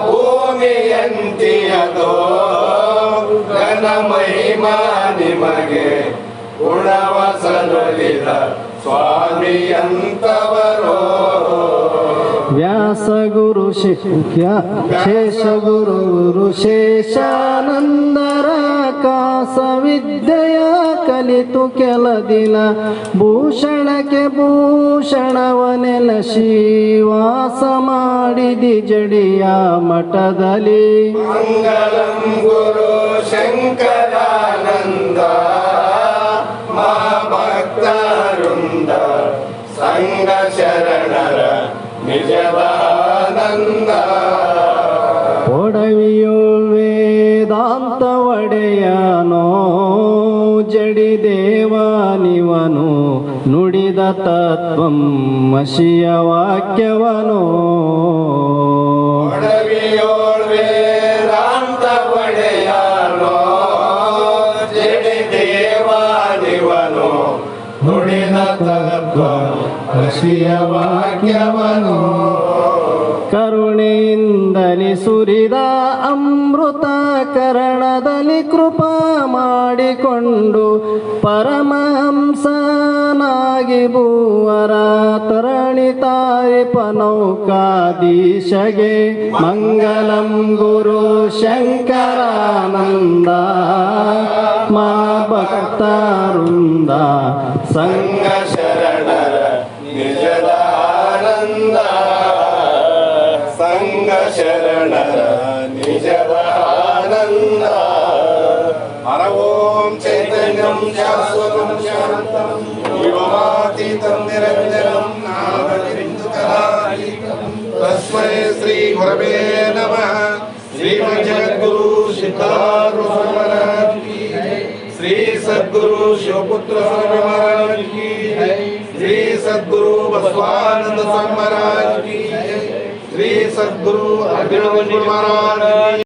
ಭೂಮಿಯಂತಿಯದೋ ಘನ ಮಹಿಮಾ ನಿಮಗೆ ಗುಣವ ಸಲುಹಿದ ಸ್ವಾಮಿಯಂತವರೋ. ವ್ಯಾಸಗುರು ಶೇಷಗುರು ಶೇಷಾನಂದರ ಕಾಸ ವಿದ್ಯೆಯ ಕಲಿತು ಕೆಲ ದಿನ ಭೂಷಣಕ್ಕೆ ಭೂಷಣವನೆಲಸಿ ವಾಸ ಮಾಡಿದಿ ಜಡಿಯ ಮಠದಲ್ಲಿ. ಮಂಗಲಂ ಗುರು ಶಂಕರಾನಂದ ಭಕ್ತವೃಂದ ಸಂಗ ಶರಣರ ನಿಜದ ಆನಂದ. ಒಡವಿಯೋಳ್ ವೇದಾಂತ ಒಡೆಯನೋ ಜಡಿ ದೇವಾನಿವನು ನುಡಿದ ತತ್ವಂ ಮಶಿಯ ವಾಕ್ಯವನೋ. ಒಡವಿಯೋಳ್ ವೇದಾಂತ ಒಡೆಯನೋ ಜಡಿ ದೇವಾನಿವನು ನುಡಿದ ತತ್ವ ಮಶಿಯ ವಾಕ್ಯವನು. ಕರುಣೆಯಿಂದಲಿ ಸುರಿದ ಅಮೃತ ಕರಣದಲ್ಲಿ ಕೃಪಾ ಮಾಡಿಕೊಂಡು ಪರಮಹಂಸನಾಗಿ ಭೂವರ ತರಣಿ ತಾರಿಪ ನೌಕಾಧೀಶಗೆ. ಮಂಗಲಂ ಗುರು ಶಂಕರಾನಂದ ಮಾ ಭಕ್ತವೃಂದ ಸಂಗ ಶರಣರ ನಿಜದ ಆನಂದ. ಸಂಗ ಶರಣರ ನಿಜದ ಆನಂದ ಹರ ಓಂ ಚೈತನ್ಯಂ ಶಾಶ್ವತಂ ಶಾಂತಂ ಶಿವಮಾತೀತಂ ನಿರಂಜನಂ ನಾದಬಿಂದುಕಲಾತೀತಂ ತಸ್ಮೈ ಶ್ರೀ ಗುರವೇ ನಮಃ ಶ್ರೀಮದ್ ಜಗದ್ಗುರು ಸಿದ್ಧಾರೂಢ ಸ್ವಾಮಿ ಮಹಾರಾಜ್ ಕಿ ಜೈ ಶ್ರೀ ಸದ್ಗುರು ಶಿವಪುತ್ರ ಸ್ವಾಮಿ ಮಹಾರಾಜ್ ಕಿ ಜೈ ಶ್ರೀ ಸದ್ಗುರು ಬಸವಾನಂದ ಸ್ವಾಮಿ ಮಹಾರಾಜ್ ಕಿ ಜೈ ಶ್ರೀ ಸದ್ಗುರು ಅಭಿನವ ಮಹಾರಾಜ್